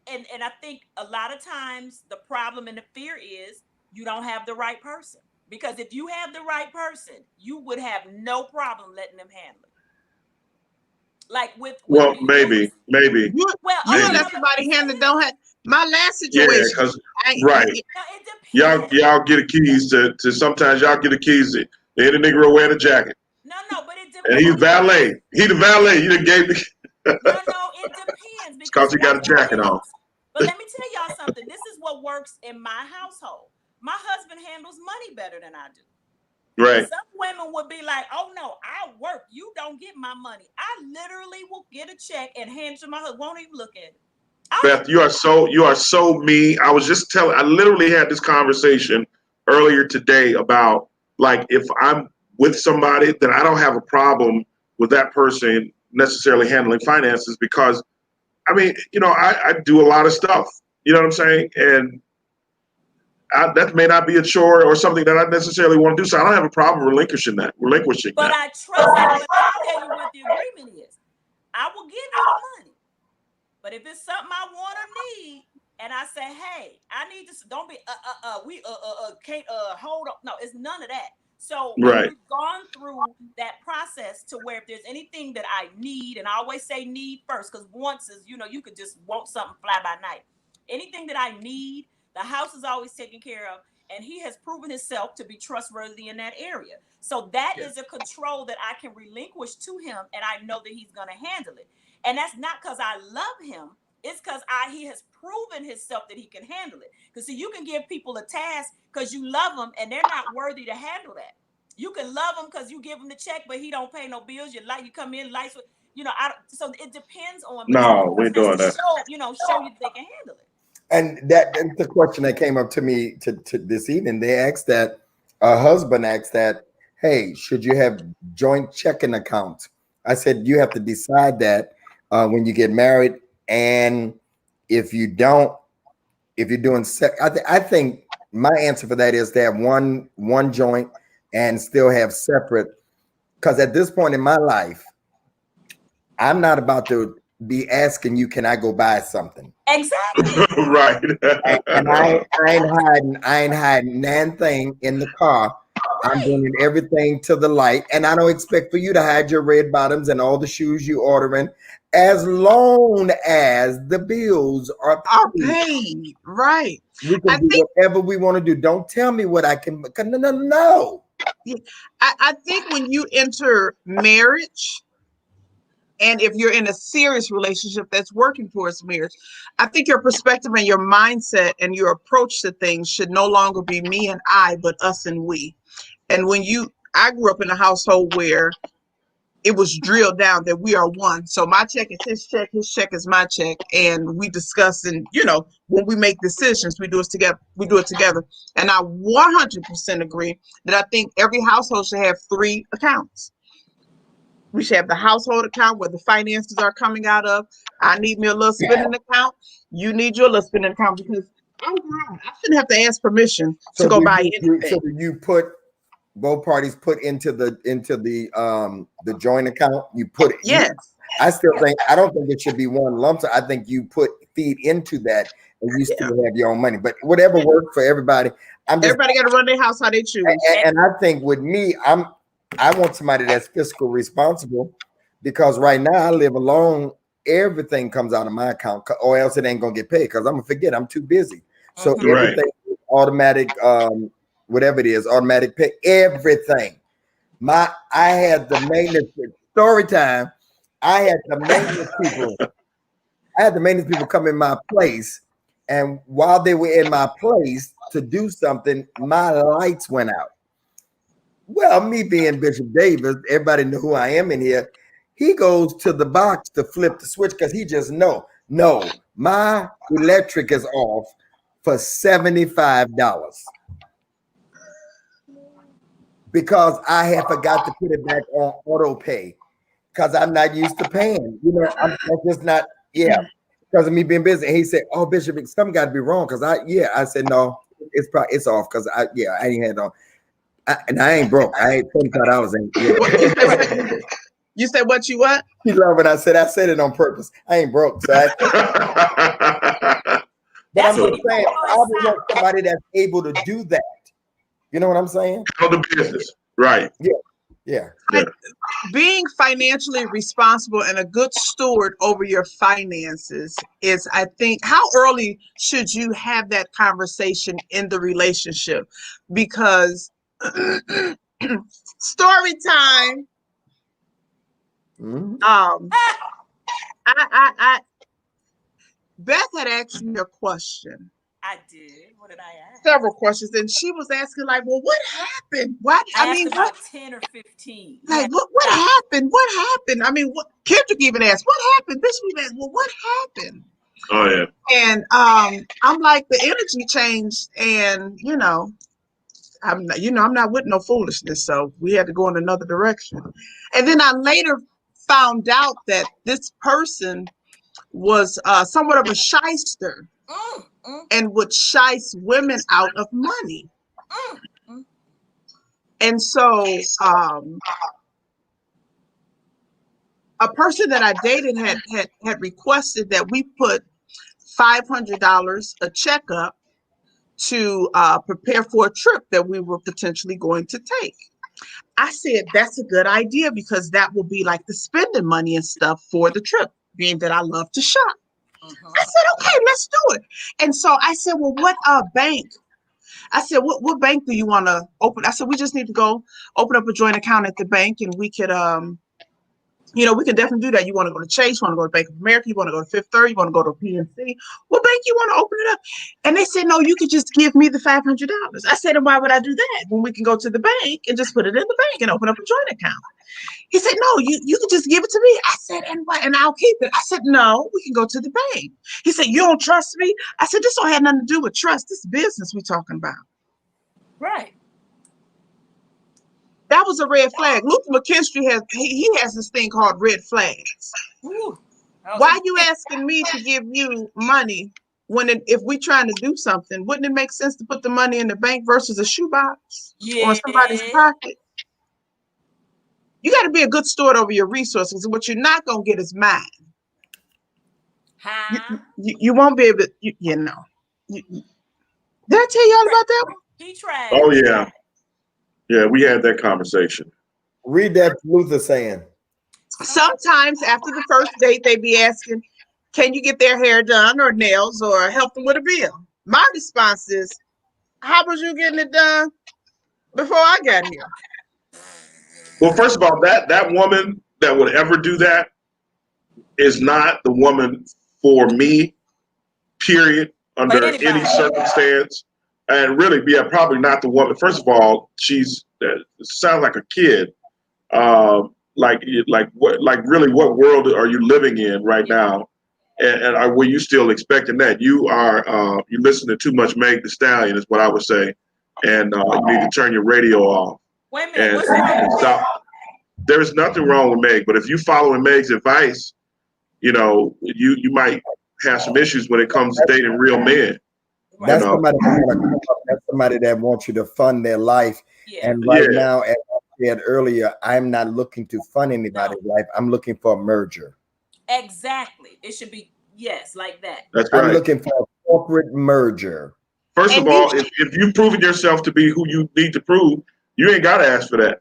and I think a lot of times the problem and the fear is you don't have the right person. Because if you have the right person, you would have no problem letting them handle it. Like with Well, me, maybe. You Maybe. let somebody handle, don't have my last Yeah, situation. because right. now it depends. Y'all get the keys to sometimes y'all get the keys to the nigga wearing a jacket. No, but it And he's depends. valet. He the valet. You done gave me No, it depends, it's cause because he got a one jacket thing. on. But let me tell y'all something. This is what works in my household. My husband handles money better than I do. Right. Some women would be like, "Oh no, I work. You don't get my money." I literally will get a check and hand it to my husband. Won't even look at it. Beth, you are so me. I literally had this conversation earlier today about, like, if I'm with somebody, then I don't have a problem with that person necessarily handling finances, because I mean, I do a lot of stuff. You know what I'm saying? And that may not be a chore or something that I necessarily want to do. So I don't have a problem relinquishing that. But I trust you. But let me tell you what the agreement is. I will give you the money. But if it's something I want or need, and I say, "Hey, I need this," don't be we can't hold up. No, it's none of that. So Right. we've gone through that process to where if there's anything that I need, and I always say need first, because once is, you could just want something fly by night. Anything that I need, the house is always taken care of, and he has proven himself to be trustworthy in that area. So that is a control that I can relinquish to him, and I know that he's going to handle it. And that's not because I love him. It's because he has proven himself that he can handle it. Because see, you can give people a task because you love them and they're not worthy to handle that. You can love him because you give him the check, but he don't pay no bills. You come in, lights, so it depends on. No, we're doing that. Show you that they can handle it. And that's the question that came up to me to this evening. They asked that, a husband asked that, hey, should you have joint checking accounts? I said, you have to decide that when you get married. And if you don't, if you're doing, I think my answer for that is to have one joint and still have separate. Because at this point in my life, I'm not about to be asking you, can I go buy something? Exactly. Right. And I ain't hiding nothing in the car. I'm bringing everything to the light, and I don't expect for you to hide your red bottoms and all the shoes you ordering, as long as the bills are paid. Right. We can do whatever we want to do. Don't tell me what I can. No. I think when you enter marriage, and if you're in a serious relationship that's working towards marriage, I think your perspective and your mindset and your approach to things should no longer be me and I, but us and we. And I grew up in a household where it was drilled down that we are one. So my check is his check is my check. And we discuss, and when we make decisions, we do it together. And I 100% agree that I think every household should have 3 accounts. We should have the household account where the finances are coming out of. I need me a little spending account. You need your little spending account, because I'm grown. I shouldn't have to ask permission to go buy anything. So do you put both parties put into the joint account? You put it. Yes. I don't think it should be one lump sum. I think you feed into that, and you still have your own money. But whatever works for everybody. Everybody got to run their house how they choose. And I think with me, I want somebody that's fiscal responsible, because right now I live alone. Everything comes out of my account, or else it ain't gonna get paid, because I'm gonna forget. I'm too busy. So everything automatic, whatever it is, automatic pay, everything. I had the maintenance story time. I had the maintenance people come in my place, and while they were in my place to do something, my lights went out. Well, me being Bishop Davis, everybody know who I am in here. He goes to the box to flip the switch, because he just no, my electric is off for $75 because I had forgot to put it back on auto pay, because I'm not used to paying. I'm just not. Yeah, because of me being busy. And he said, "Oh, Bishop, something got to be wrong." Because I said, "No, it's off." Because I ain't had no. And I ain't broke. I ain't $25. You said what? You what? You love it. I said it on purpose. I ain't broke. So but I'm just saying, I would want somebody that's able to do that. You know what I'm saying? On the business, right? Yeah. Being financially responsible and a good steward over your finances is, I think, how early should you have that conversation in the relationship? Because story time. Mm-hmm. Beth had asked me a question. I did. What did I ask? Several questions, and she was asking, like, well, what happened? I mean, about 10 or 15. Like, what happened? What happened? I mean, Kendrick even asked, what happened? Bishop even asked, well, what happened? Oh yeah. And I'm like, the energy changed, and I'm not with no foolishness, so we had to go in another direction. And then I later found out that this person was somewhat of a shyster and would shice women out of money. And so a person that I dated had requested that we put $500 a checkup to prepare for a trip that we were potentially going to take. I said, that's a good idea because that will be like the spending money and stuff for the trip, being that I love to shop. I said, okay, let's do it. And so I said, well, what bank? I said, what bank do you want to open? I said, we just need to go open up a joint account at the bank and we could, we can definitely do that. You want to go to Chase, you want to go to Bank of America, you want to go to Fifth Third, you want to go to PNC. What bank you want to open it up? And they said, no, you could just give me the $500. I said, and why would I do that when we can go to the bank and just put it in the bank and open up a joint account? He said, no, you can just give it to me. I said, and what? And I'll keep it. I said, no, we can go to the bank. He said, you don't trust me? I said, this don't have nothing to do with trust. This is business we're talking about. Right. That was a red flag. Luther McKinstry has this thing called red flags. Ooh, why are you asking me to give you money when if we're trying to do something? Wouldn't it make sense to put the money in the bank versus a shoebox or in somebody's pocket? You got to be a good steward over your resources. What you're not going to get is mine. Huh? You won't be able to, you know. Did I tell y'all about that one? He tried. Oh, yeah. Yeah, we had that conversation. Read that Luther saying. Sometimes after the first date, they be asking, can you get their hair done or nails or help them with a bill? My response is, how was you getting it done before I got here? Well, first of all, that woman that would ever do that is not the woman for me, period, under any circumstance. And really, yeah, probably not the woman. First of all, she's sounds like a kid. Like really, what world are you living in right now? And were you still expecting that? You are you listening to too much Meg Thee Stallion is what I would say, and you need to turn your radio off. Wait a minute, what's wrong with stop. There is nothing wrong with Meg, but if you following Meg's advice, you might have some issues when it comes to dating real men. That's somebody that wants you to fund their life. Yeah. And right now, as I said earlier, I'm not looking to fund anybody's life. I'm looking for a merger. Exactly. It should be, yes, like that. That's right. I'm looking for a corporate merger. First of all, if you've proven yourself to be who you need to prove, you ain't got to ask for that.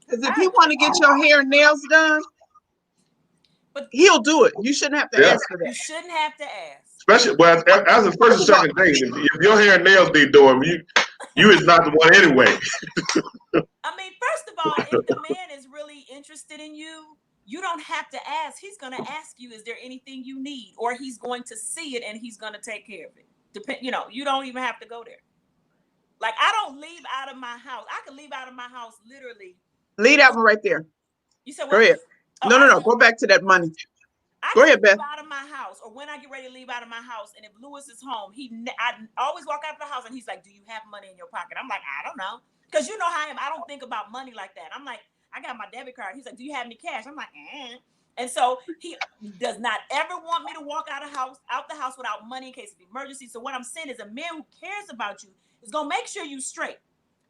Because if you want to get your hair and nails done, but he'll do it. You shouldn't have to ask for that. You shouldn't have to ask. Especially, well, as a first or second date, if your hair and nails need doing, you is not the one anyway. I mean, first of all, if the man is really interested in you, you don't have to ask. He's going to ask you, is there anything you need? Or he's going to see it and he's going to take care of it. You don't even have to go there. Like, I don't leave out of my house. I could leave out of my house literally. Leave that one right there. You said what? Go ahead. Oh, no. Go back to that money. Go ahead, Beth. Out of my house, or when I get ready to leave out of my house, and if Lewis is home, I always walk out of the house, and he's like, "Do you have money in your pocket?" I'm like, "I don't know," because you know how I am. I don't think about money like that. I'm like, "I got my debit card." He's like, "Do you have any cash?" I'm like, "Eh." And so he does not ever want me to walk out the house without money in case of emergency. So what I'm saying is, a man who cares about you is gonna make sure you straight.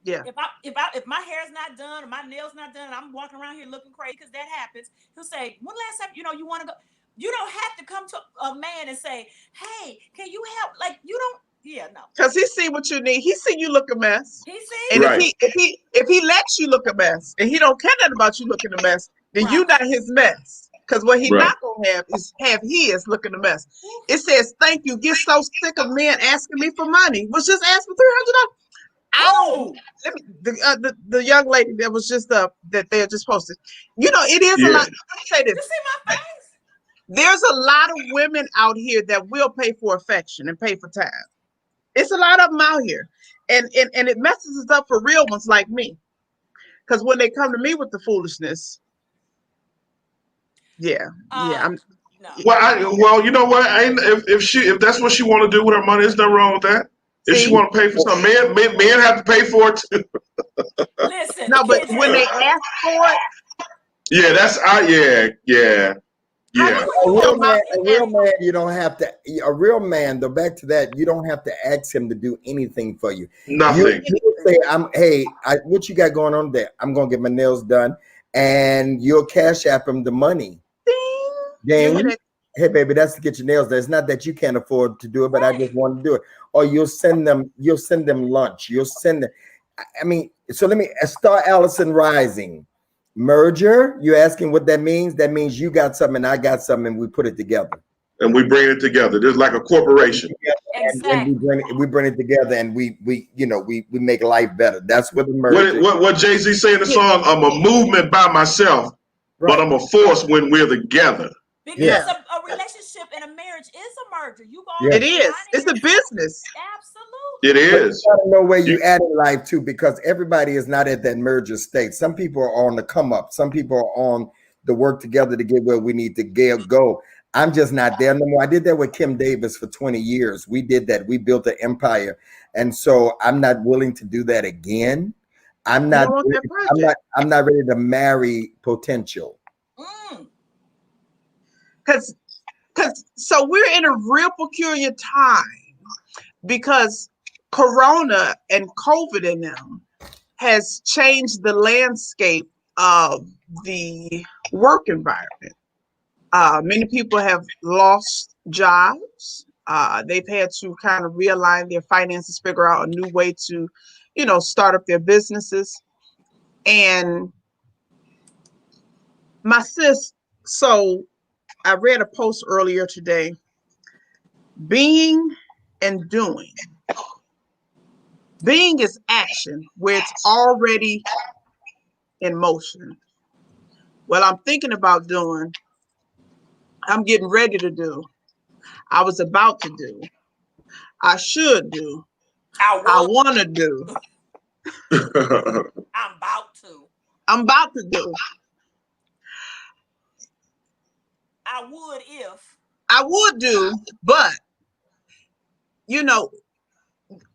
Yeah. If my hair's not done or my nails not done, and I'm walking around here looking crazy because that happens, he'll say, "When last time you want to go?" You don't have to come to a man and say, "Hey, can you help?" Like, you don't. Yeah, no. Because he see what you need. He see you look a mess. He see. And right. if he lets you look a mess, and he don't care nothing about you looking a mess, then you not his mess. Because what he not gonna have his looking a mess. It says, "Thank you. Get so sick of men asking me for money." Was just asked for $300. The young lady that was just that they just posted. It is a lot. Let me say this. You see my face? There's a lot of women out here that will pay for affection and pay for time. It's a lot of them out here. And it messes us up for real ones like me. Because when they come to me with the foolishness, I'm no. Well, you know what? If that's what she want to do with her money, there's nothing wrong with that. If she want to pay for something, men have to pay for it too. Listen. No, but when they ask for it, yeah. A real man, you don't have to. A real man, though, back to that, you don't have to ask him to do anything for you. Nothing. You say, what you got going on there? I'm gonna get my nails done, and you'll cash app him the money. Ding. Hey, baby, that's to get your nails done. It's not that you can't afford to do it, but I just want to do it. Or you'll send them lunch. You'll send them. I mean, so let me Star Allison Rising merger. You're asking what that means? That means you got something and I got something, and we put it together. And we bring it together. There's like a corporation. And we bring it together, and we make life better. That's what the merger. What Jay-Z say in the song? I'm a movement by myself, but I'm a force when we're together. Because a relationship and a marriage is a merger. It is. It's a business. Absolutely. It is. You gotta know where you at in life too, because everybody is not at that merger state. Some people are on the come up. Some people are on the work together to get where we need to go. I'm just not there no more. I did that with Kim Davis for 20 years. We did that. We built an empire. And so I'm not willing to do that again. I'm not ready to marry potential. Because so we're in a real peculiar time, because Corona and COVID in them has changed the landscape of the work environment. Many people have lost jobs. They've had to kind of realign their finances, figure out a new way to, start up their businesses. And my sis, so I read a post earlier today, being and doing. Being is action where it's already in motion. What I'm thinking about doing, I'm getting ready to do, I was about to do, I should do, I want to do. I'm about to do. I would do, but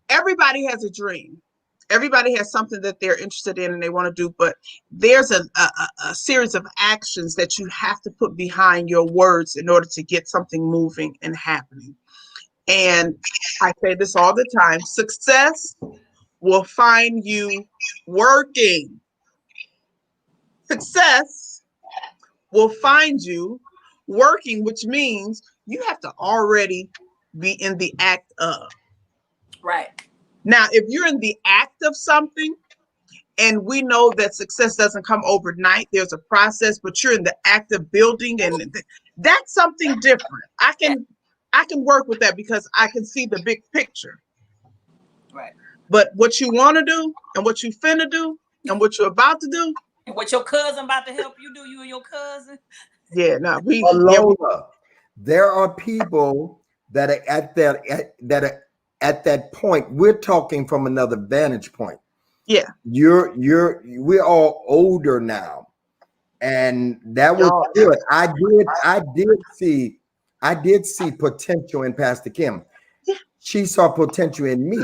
everybody has a dream. Everybody has something that they're interested in and they want to do, but there's a series of actions that you have to put behind your words in order to get something moving and happening. And I say this all the time: success will find you working. Success will find you working, which means you have to already be in the act of. Right. Now, if you're in the act of something, and we know that success doesn't come overnight, there's a process, but you're in the act of building, and that's something different. I can work with that because I can see the big picture. Right. But what you want to do, and what you finna do, and what you're about to do, and what your cousin about to help you do, you and your cousin. Yeah, no, Lola, there are people that are at that point. We're talking from another vantage point. Yeah. We're all older now. And that was good. I did see potential in Pastor Kim. Yeah. She saw potential in me.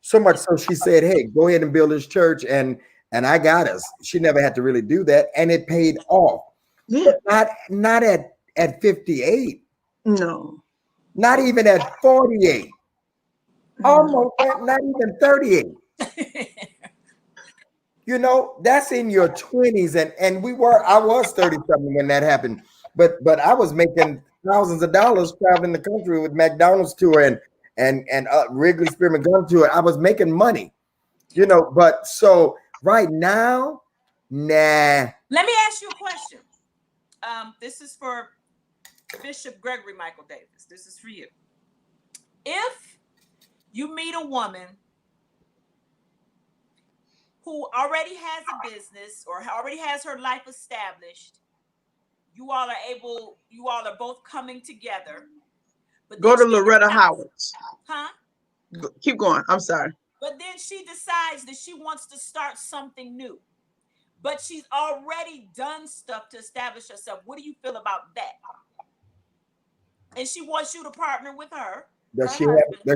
So much so she said, hey, go ahead and build this church, and I got us. She never had to really do that, and it paid off. Yeah. But not at 58. No. Not even at 48. Almost not even 38. That's in your 20s, and I was 30-something when that happened. But I was making thousands of dollars traveling the country with McDonald's tour and Wrigley Spearmint Gum tour. I was making money, but so right now, nah. Let me ask you a question. This is for Bishop Gregory Michael Davis. This is for you. If you meet a woman who already has a business or already has her life established, you all are both coming together. But go to Loretta Howard's. Huh? Keep going. I'm sorry. But then she decides that she wants to start something new. But she's already done stuff to establish herself. What do you feel about that? And she wants you to partner with her. Does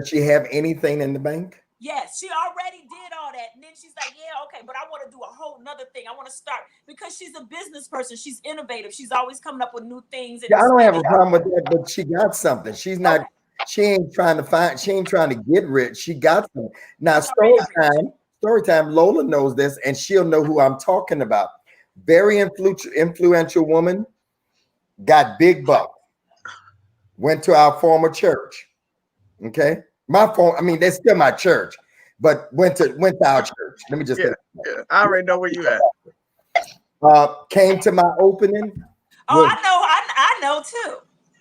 she have anything in the bank? Yes, she already did all that. And then she's like, yeah, okay, but I want to do a whole nother thing. I want to start, because she's a business person. She's innovative. She's always coming up with new things. I don't have a problem with that, but she got something. She ain't trying to get rich. She got something. Now, story time, Lola knows this, and she'll know who I'm talking about. Very influential woman, got big bucks, went to our former church. Okay. They're still my church. but went to our church. Let me just say yeah. I already know where you at. Came to my opening. Oh, I know too.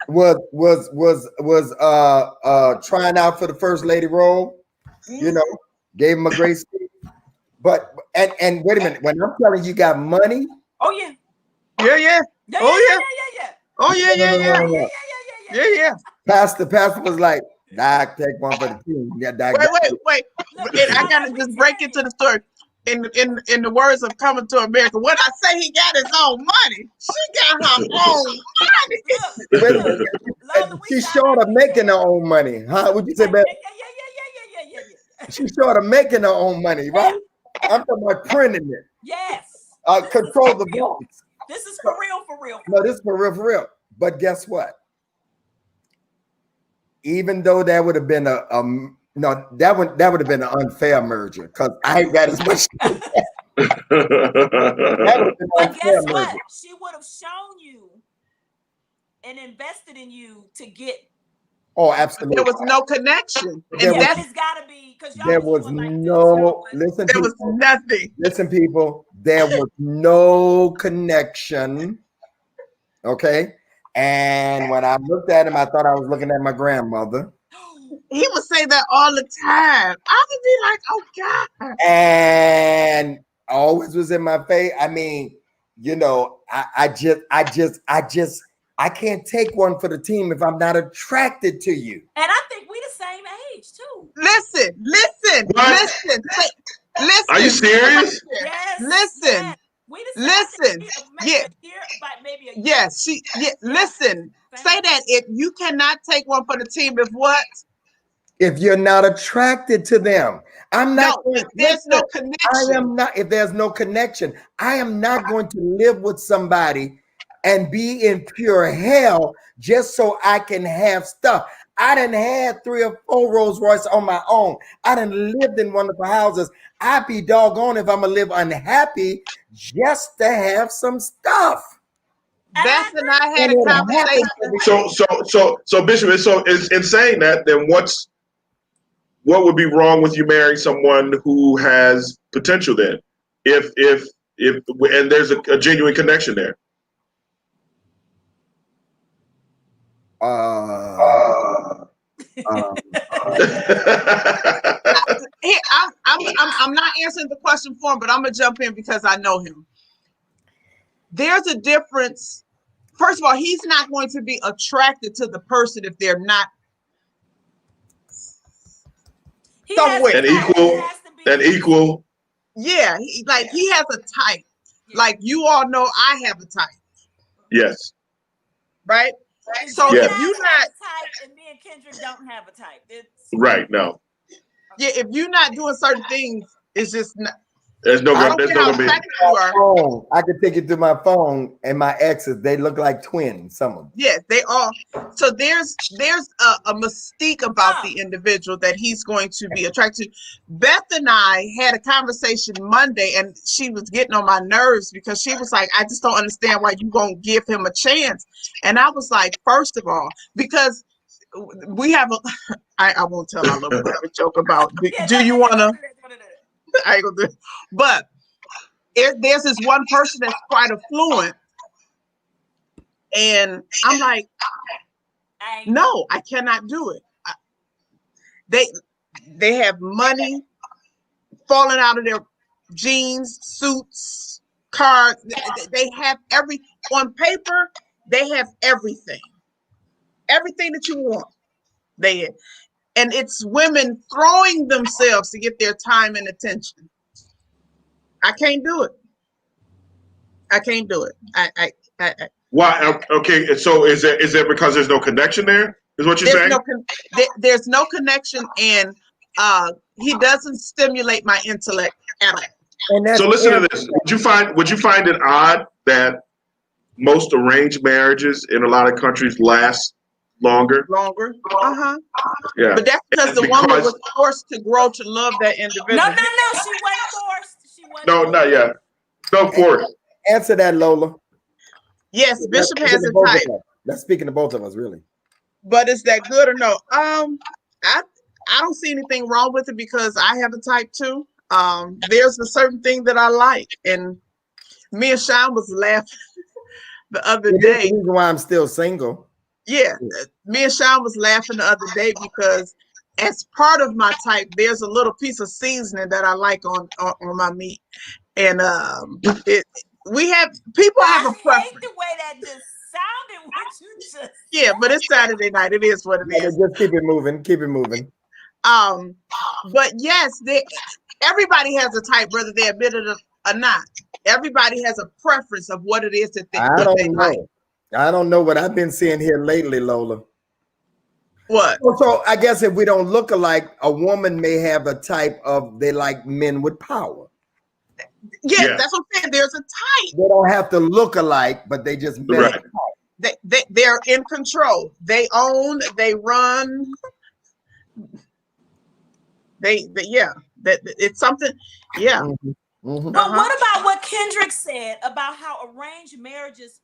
Was trying out for the first lady role. You know, gave him a great speech. But and wait a minute, when I'm telling you got money. Oh yeah. Yeah. Oh yeah. Oh No. Yeah. Pastor was like, Doc, take one for the team. Yeah, Doc. Wait. And I gotta just break into the story. In the words of Coming to America, when I say he got his own money, she got her own money. Lola, She's short of making her own money, huh? Would you say, Beth? Yeah. She's short of making her own money, right? I'm talking about printing it. Yes. Control the vaults. This is for real. No, this is for real. But guess what? Even though that would have been that would have been an unfair merger because I ain't got as much. But guess what? She would have shown you and invested in you to get. Oh, absolutely. There was no connection. And it's got to be because there was no. Listen, there was nothing. Listen, people. There was no connection. Okay. And when I looked at him, I thought I was looking at my grandmother. He would say that all the time. I would be like, oh God. And always was in my face. I mean, you know, I can't take one for the team if I'm not attracted to you. And I think we the same age too. Listen. Are you serious? Yes. Listen. Yes. Listen. Yeah. Yes. Listen. Say that if you cannot take one for the team, if what? If you're not attracted to them, I'm not. No, if there's no connection. I am not. If there's no connection, I am not going to live with somebody and be in pure hell just so I can have stuff. I done had 3 or 4 Rolls Royce on my own. I done lived in wonderful houses. I'd be doggone if I'm gonna live unhappy just to have some stuff. Beth and I had a conversation. So Bishop, so in saying that, then what would be wrong with you marrying someone who has potential then? If and there's a genuine connection there. I'm not answering the question for him, but I'm gonna jump in because I know him. There's a difference. First of all, he's not going to be attracted to the person if they're not somewhere. And equal. Yeah, he has a type. Like you all know, I have a type. Yes. Right. So if you not type, and me and Kendrick don't have a type. Right. No. Yeah, if you're not doing certain things, it's just not. There's no gonna be. I could take it through my phone, and my exes, they look like twins. Some of them. Yes, they are. So there's a mystique about the individual that he's going to be attracted to. Beth and I had a conversation Monday, and she was getting on my nerves because she was like, "I just don't understand why you won't give him a chance." And I was like, first of all, because we have I won't tell our little joke about. Do you want to? I ain't gonna do it. But there's this one person that's quite affluent, and I'm like, no, I cannot do it. They have money falling out of their jeans, suits, cars. They have on paper. They have everything that you want. And it's women throwing themselves to get their time and attention. I can't do it. I Why? Okay, so is it because there's no connection there? Is what you're saying? There's no connection, and he doesn't stimulate my intellect at all. So listen to this. Would you find it odd that most arranged marriages in a lot of countries last longer? Yeah. But that's because the woman was forced to grow to love that individual. No, she wasn't forced. No, not yet. No force. Answer that, Lola. Yes, Bishop has a type. That's speaking to both of us, really. But is that good or no? I don't see anything wrong with it because I have a type too. There's a certain thing that I like, and me and Sean was laughing the other It is day. the reason why I'm still single. Yeah, me and Sean was laughing the other day because as part of my type, there's a little piece of seasoning that I like on my meat, and we have people have a I hate preference. the way that just sounded. What you just Yeah, but it's Saturday night. It is what it Yeah, is. just keep it moving. Keep it moving. But yes, everybody has a type, whether they admit it or not. Everybody has a preference of what it is that I they don't like. know. I don't know what I've been seeing here lately, Lola. What? So I guess if we don't look alike, a woman may have a type of they like men with power. Yeah, Yeah. that's what I'm saying. There's a type. They don't have to look alike, but they just met Right. a type. They're in control. They own. They run. Yeah. That it's something. Yeah. Mhm. Mhm. But what about what Kendrick said about how arranged marriages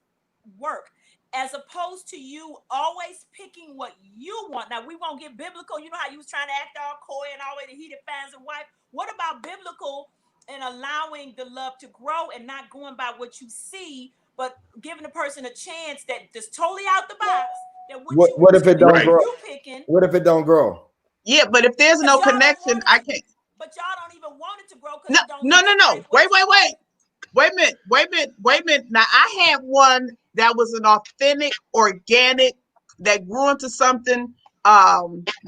work, as opposed to you always picking what you want? Now, we won't get biblical. You know how you was trying to act all coy and always the heated fans and wife. What about biblical and allowing the love to grow and not going by what you see, but giving the person a chance that just totally out the box? That What if it don't Right. grow? you picking? What if it don't grow? Yeah, but if there's no Y'all don't connection, want it I to, can't. but y'all don't even want it to grow because No, it don't no, no, look no. like what Wait a minute. Now I had one that was an authentic, organic, that grew into something.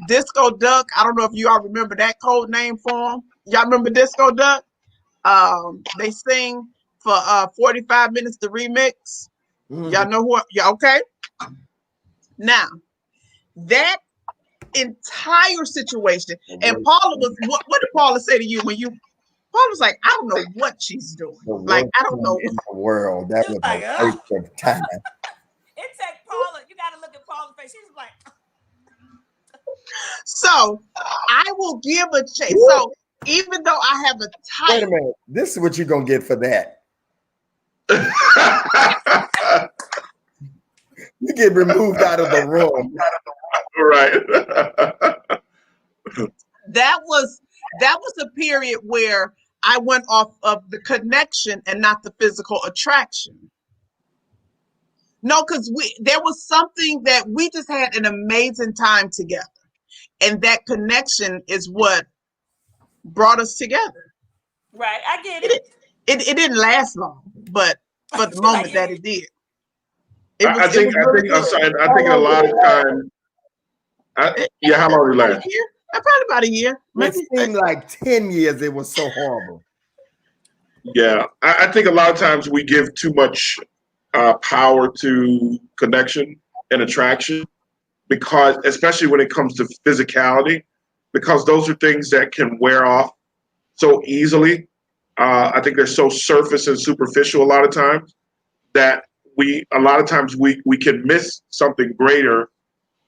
Disco Duck. I don't know if you all remember that code name for him. Y'all remember Disco Duck? They sing for 45 minutes the remix. Mhm. Y'all know what? Yeah, okay. Now that entire situation, and Paula was what did Paula say to you when you Paul was like, I don't know what she's doing. The Like, worst I don't know. thing in the world. That She was was like, a waste of time. It take Paula. You got to look at Paula's face. She's like, So I will give a chance. So even though I have a Wait type, a minute. This is what you're gonna get for that. You get removed out of the room. Right. that was a period where I went off of the connection and not the physical attraction. No, because there was something that we just had an amazing time together. And that connection is what brought us together. right, I get it. It didn't last long, but for the She's moment like, that it did, I think I'm sorry. I think a lot of time. Yeah, how long did it About a last? year. Probably about a year. It Maybe. seemed like 10 years it was so horrible. Yeah, I think a lot of times we give too much power to connection and attraction because, especially when it comes to physicality, because those are things that can wear off so easily. I think they're so surface and superficial a lot of times that a lot of times we can miss something greater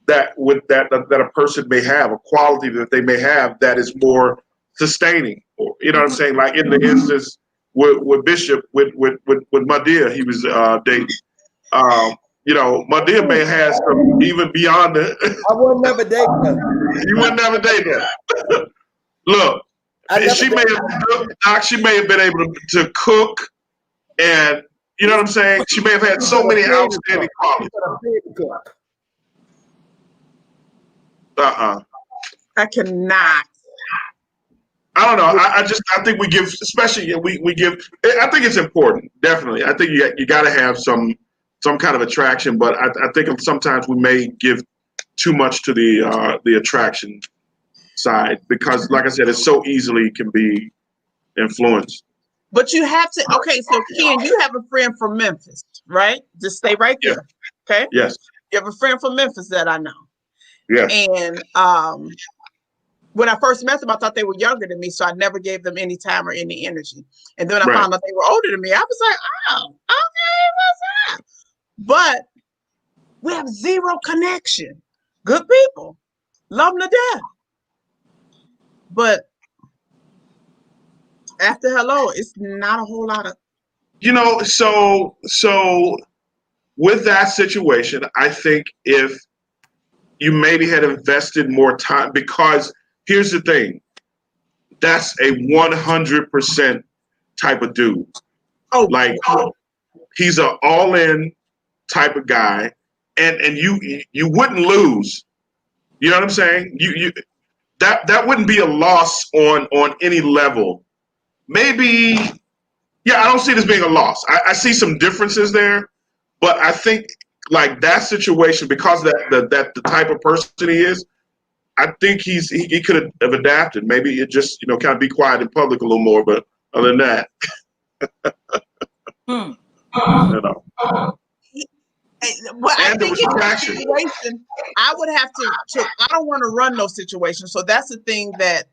that a person may have, a quality that they may have that is more sustaining. Or, you know what I'm saying? Like in the instance with Bishop with Madea, he was dating. You know, Madea may have some even beyond the. I would never date her. You would never date her. Look, she may have been able to cook, and you know what I'm saying. She may have had so many outstanding qualities. I cannot. I don't know. I think we give, especially we give. I think it's important. Definitely, I think you got to have some kind of attraction. But I think sometimes we may give too much to the attraction side because, like I said, it so easily can be influenced. But you have to. Okay, so Ken, you have a friend from Memphis, right? Just stay right there. Yeah. Okay. Yes. You have a friend from Memphis that I know. Yes. And when I first met them, I thought they were younger than me, so I never gave them any time or any energy. And then I found out they were older than me. I was like, oh, okay, what's up? But we have zero connection. Good people. Love them to death. But after hello, it's not a whole lot of. You know, so with that situation, I think if you maybe had invested more time, because Here's the thing. That's a 100% type of dude. Oh, Like he's an all-in type of guy, and you wouldn't lose. You know what I'm saying? You that wouldn't be a loss on any level. Maybe, yeah, I don't see this being a loss. I see some differences there, but I think like that situation, because that the type of person he is, I think he could have adapted. Maybe it just kind of be quiet in public a little more, but other than that, you know. Well, I And there think was in that passion. situation, I would have to. I don't want to run those situations. So that's the thing that,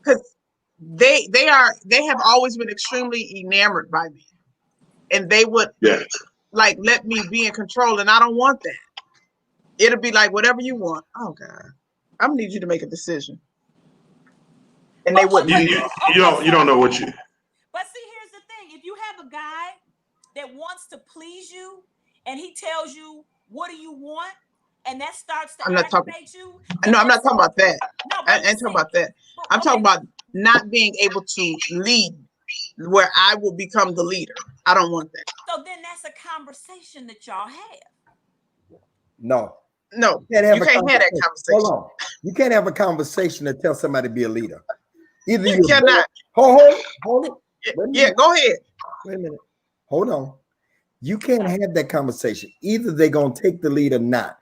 because they have always been extremely enamored by me, and they would like let me be in control, and I don't want that. It'll be like whatever you want. Oh God, I'm gonna need you to make a decision, and they wouldn't. You don't know what you. But see, here's the thing: if you have a guy that wants to please you, and he tells you, "What do you want?" and that starts to activate you. No, I'm not talking about that. No, I ain't talking about that. I'm talking about not being able to lead, where I will become the leader. I don't want that. So then that's a conversation that y'all have. No, you can't have that conversation. Hold on, you can't have a conversation to tell somebody to be a leader. Either you cannot. Hold it. Yeah, go ahead. Wait a minute. Hold on. You can't have that conversation. Either they're gonna take the lead or not.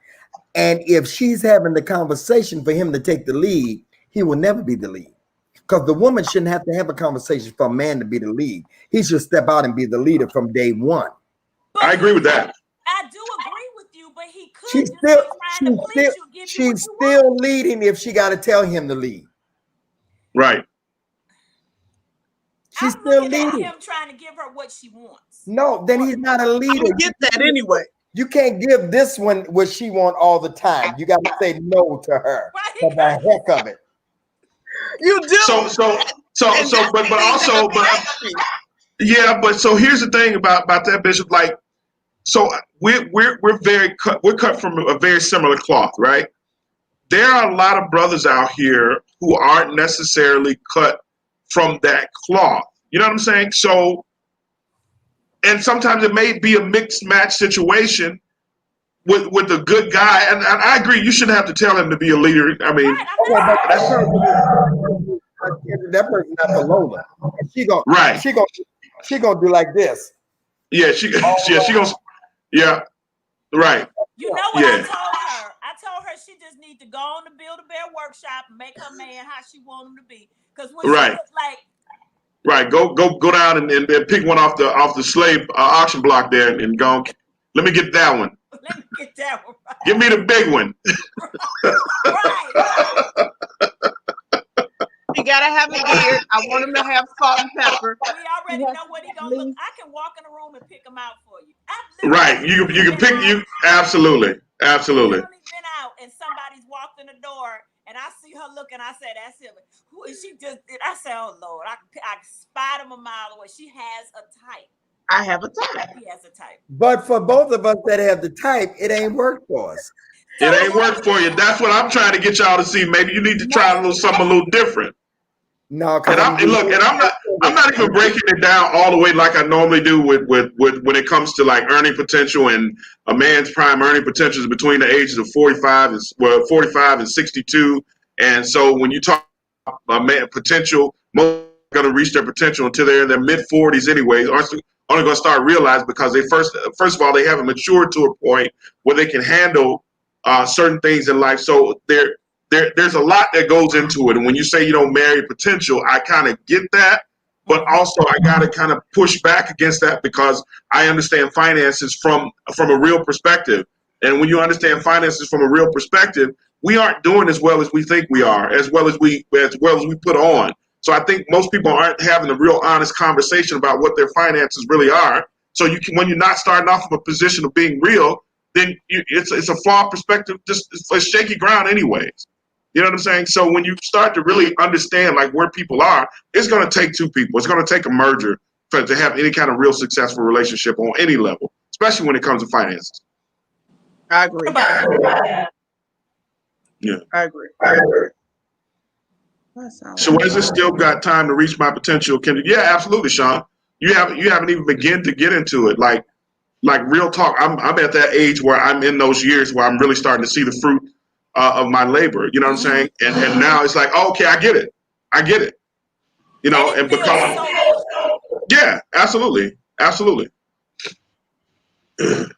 And if she's having the conversation for him to take the lead, he will never be the lead. Because the woman shouldn't have to have a conversation for a man to be the lead. He should step out and be the leader from day one. But I agree with that. I do agree with you, but he could She's still leading if she got to tell him to lead. Right. She's still leading. At him trying to give her what she wants. No, then he's not a leader. You get that anyway. You can't give this one what she wants all the time. You got to say no to her for the heck of it. You do. But so here's the thing about that, Bishop. Like, so we're cut from a very similar cloth, right? There are a lot of brothers out here who aren't necessarily cut from that cloth. You know what I'm saying? So, and sometimes it may be a mixed match situation with a good guy. And I agree, you shouldn't have to tell him to be a leader. I mean, that person's not the Lola. She gonna do like this. Yeah, she gonna. Yeah, right. You know what I told her? I told her she just need to go on to Build-A-Bear workshop and make her man how she want him to be. Because when she was like, right, go down and pick one off the slave auction block there and go. Let me get that one. Let me get that one. Right. Give me the big one. Right. He gotta have a beard. I want him to have salt and pepper. We already know what he gonna look. I can walk in the room and pick him out for you. Right. You can pick you. Absolutely. I've been out and somebody's walked in the door and I see her looking. I said, "That's him." Who is she? Just did? I said, "Oh Lord!" I spied him a mile away. She has a type. I have a type. He has a type. But for both of us that have the type, it ain't worked for us. It ain't worked for you. That's what I'm trying to get y'all to see. Maybe you need to try something a little different. No, and I'm not even breaking it down all the way like I normally do with when it comes to like earning potential, and a man's prime earning potential is between the ages of 45 and 62. And so when you talk about man potential, most are going to reach their potential until they're in their mid 40s anyways. Only going to start realize because they first of all they haven't matured to a point where they can handle certain things in life. So there's a lot that goes into it. And when you say you don't marry potential, I kind of get that. But also I got to kind of push back against that because I understand finances from a real perspective. And when you understand finances from a real perspective, we aren't doing as well as we think we are, as well as we put on. So I think most people aren't having a real honest conversation about what their finances really are. So when you're not starting off from a position of being real, then it's a flawed perspective. Just it's shaky ground anyways. You know what I'm saying? So when you start to really understand like where people are, it's going to take two people. It's going to take a merger to have any kind of real successful relationship on any level, especially when it comes to finances. I agree. Yeah. I agree. So has it still got time to reach my potential? Yeah, absolutely, Sean. You haven't even begun to get into it. Like real talk. I'm at that age where I'm in those years where I'm really starting to see the fruit of my labor. You know what I'm saying? And now it's like, oh, okay, I get it. You know, and because yeah, absolutely. If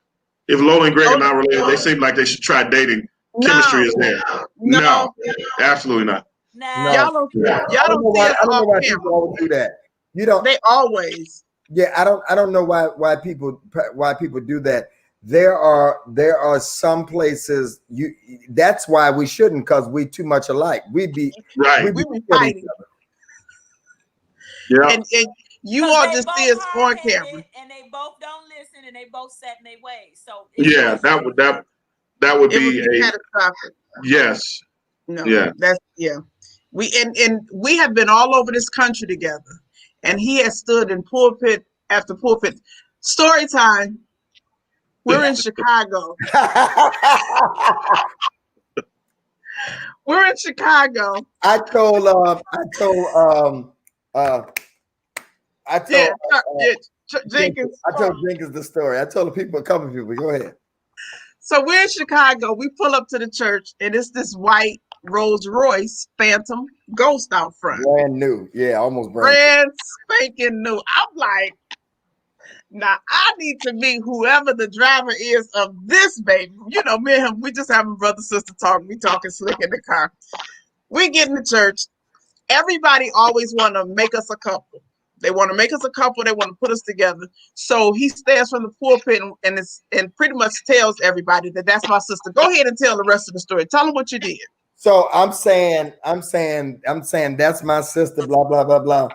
Lola and Greg are not related, they seem like they should try dating. Chemistry is there. No, absolutely not. No. Y'all don't see us I don't know off why camera. people always do that. You don't. They always. Yeah, I don't know why people do that. There are some places that's why we shouldn't, because we too much alike. We'd be fighting. Yeah. And you all just see us on camera. And they both don't listen, and they both set in their ways. So yeah, that would be catastrophic. Yes. No. Yeah. We we have been all over this country together, and he has stood in pulpit after pulpit. Story time. We're in Chicago. We're in Chicago. I told Jenkins. I told Jenkins the story. I told a couple of people. Go ahead. So we're in Chicago. We pull up to the church, and it's this white Rolls Royce Phantom Ghost out front. Brand new. Yeah, almost brand spanking new. I'm like, now I need to meet whoever the driver is of this baby. You know, me and him, we just having brother sister talk. We talking slick in the car. We get in the church. Everybody always want to make us a couple. They want to make us a couple. They want to put us together. So he stands from the pulpit and pretty much tells everybody that that's my sister. Go ahead and tell the rest of the story. Tell them what you did. So I'm saying that's my sister, blah, blah, blah, blah.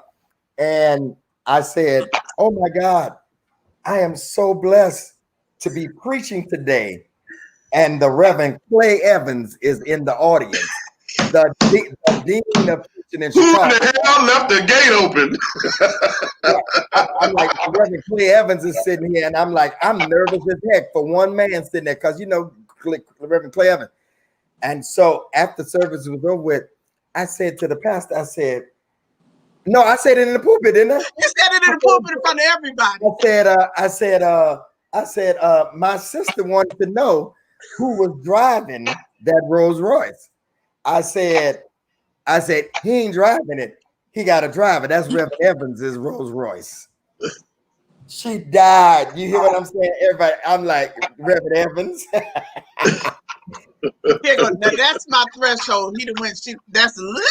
And I said, oh my God, I am so blessed to be preaching today. And the Reverend Clay Evans is in the audience. The dean of preaching in Chicago. Who the hell left the gate open? I'm like, Reverend Clay Evans is sitting here, and I'm like, I'm nervous as heck for one man sitting there, because you know Reverend Clay Evans. And so after service was over with, I said to the pastor, I said it in the pulpit, didn't I? You said it in the pulpit in front of everybody. I said, my sister wanted to know who was driving that Rolls Royce. I said, he ain't driving it. He got a driver. That's Reverend Evans' Rolls Royce. She died. You hear what I'm saying? Everybody, I'm like, Reverend Evans. Here go. Now that's my threshold. He done went. That's a little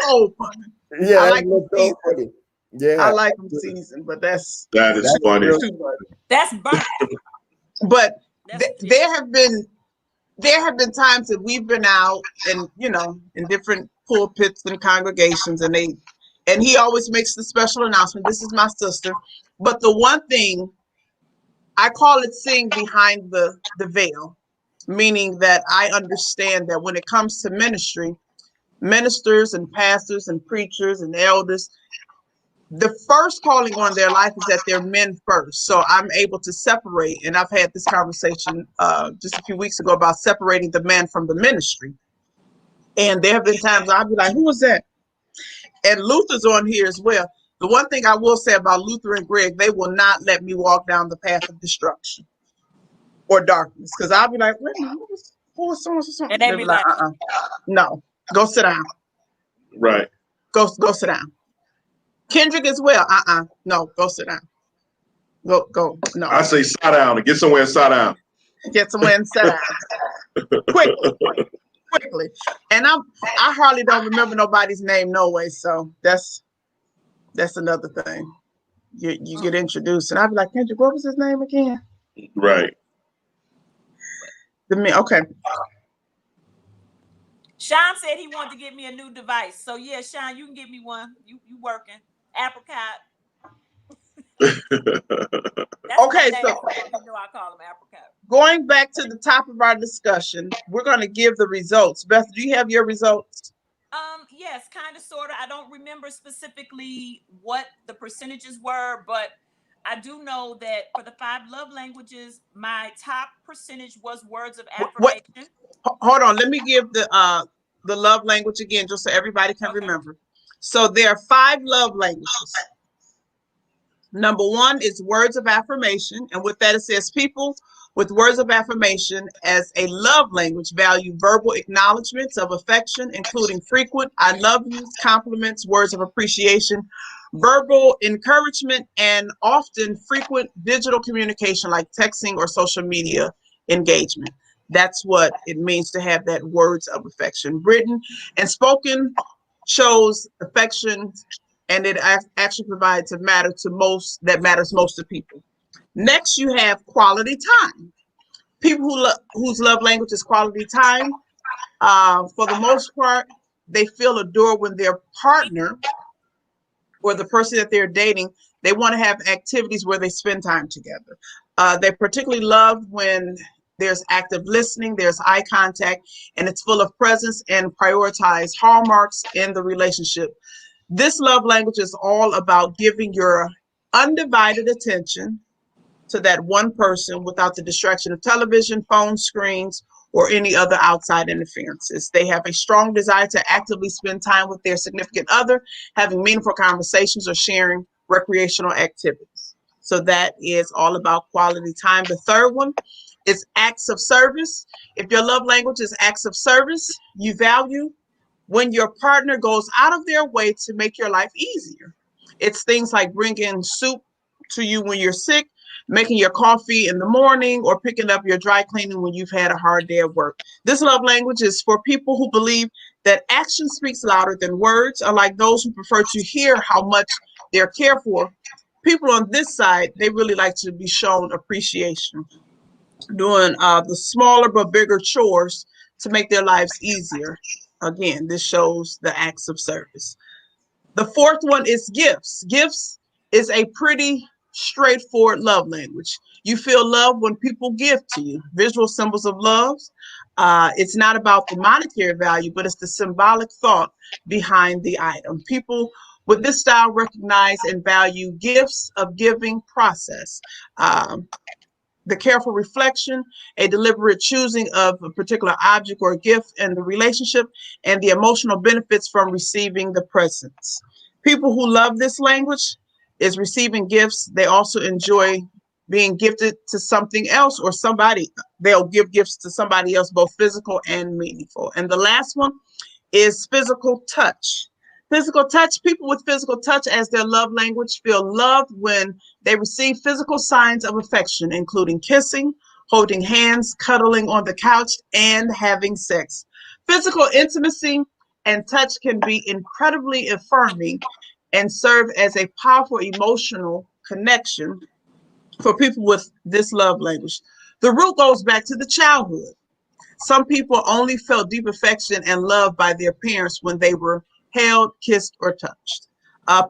open. Yeah, I like him seasoned. Yeah, I like him seasoned, but that is funny. That's burnt. But there have been times that we've been out and in different pulpits and congregations, and he always makes the special announcement. This is my sister. But the one thing I call it seeing behind the veil, meaning that I understand that when it comes to ministry, ministers and pastors and preachers and elders, the first calling on their life is that they're men first. So I'm able to separate, and I've had this conversation just a few weeks ago about separating the man from the ministry. And there have been times I'll be like, who was that? And Luther's on here as well. The one thing I will say about Luther and Greg, they will not let me walk down the path of destruction or darkness. Because I'll be like, wait a minute, who was so-and-so? And they be like, no, go sit down. Right. Go sit down. Kendrick as well. No, go sit down. Go. No. I say sit down and get somewhere and sit down. Get somewhere and sit down. Quickly. And I hardly don't remember nobody's name no way. So that's another thing. You get introduced, and I'd be like, Kendrick, what was his name again? Right. Okay. Sean said he wanted to get me a new device. So yeah, Sean, you can get me one. You working. Apricot. Okay, so I call him apricot. Going back to the top of our discussion, we're going to give the results. Beth, do you have your results? Yes, kind of, sort of. I don't remember specifically what the percentages were, but I do know that for the 5 love languages, my top percentage was words of affirmation. Hold on. Let me give the love language again, just so everybody can Okay. remember. So there are 5 love languages. Number 1 is words of affirmation. And with that, it says people with words of affirmation as a love language value verbal acknowledgments of affection, including frequent I love yous, compliments, words of appreciation, verbal encouragement, and often frequent digital communication like texting or social media engagement. That's what it means to have that words of affection. Written and spoken shows affection, and it actually provides a matter to most that matters most to people. Next, you have quality time. People whose love language is quality time, for the most part, they feel adored when their partner or the person that they're dating, they want to have activities where they spend time together. They particularly love when there's active listening, there's eye contact, and it's full of presence and prioritize hallmarks in the relationship. This love language is all about giving your undivided attention to that one person without the distraction of television, phone screens, or any other outside interferences. They have a strong desire to actively spend time with their significant other, having meaningful conversations or sharing recreational activities. So that is all about quality time. The third one is acts of service. If your love language is acts of service, you value when your partner goes out of their way to make your life easier. It's things like bringing soup to you when you're sick, making your coffee in the morning, or picking up your dry cleaning when you've had a hard day at work. This love language is for people who believe that action speaks louder than words, unlike those who prefer to hear how much they're cared for. People on this side, they really like to be shown appreciation, doing the smaller but bigger chores to make their lives easier. Again, this shows the acts of service. The fourth one is gifts. Gifts is a pretty straightforward love language. You feel love when people give to you. Visual symbols of love. It's not about the monetary value, but it's the symbolic thought behind the item. People with this style recognize and value gifts of giving process. Um, the careful reflection, a deliberate choosing of a particular object or gift and the relationship, and the emotional benefits from receiving the presents. People who love this language is receiving gifts. They also enjoy being gifted to something else or somebody. They'll give gifts to somebody else, both physical and meaningful. And the last one is physical touch. Physical touch, people with physical touch as their love language feel loved when they receive physical signs of affection, including kissing, holding hands, cuddling on the couch, and having sex. Physical intimacy and touch can be incredibly affirming and serve as a powerful emotional connection for people with this love language. The root goes back to the childhood. Some people only felt deep affection and love by their parents when they were held, kissed, or touched.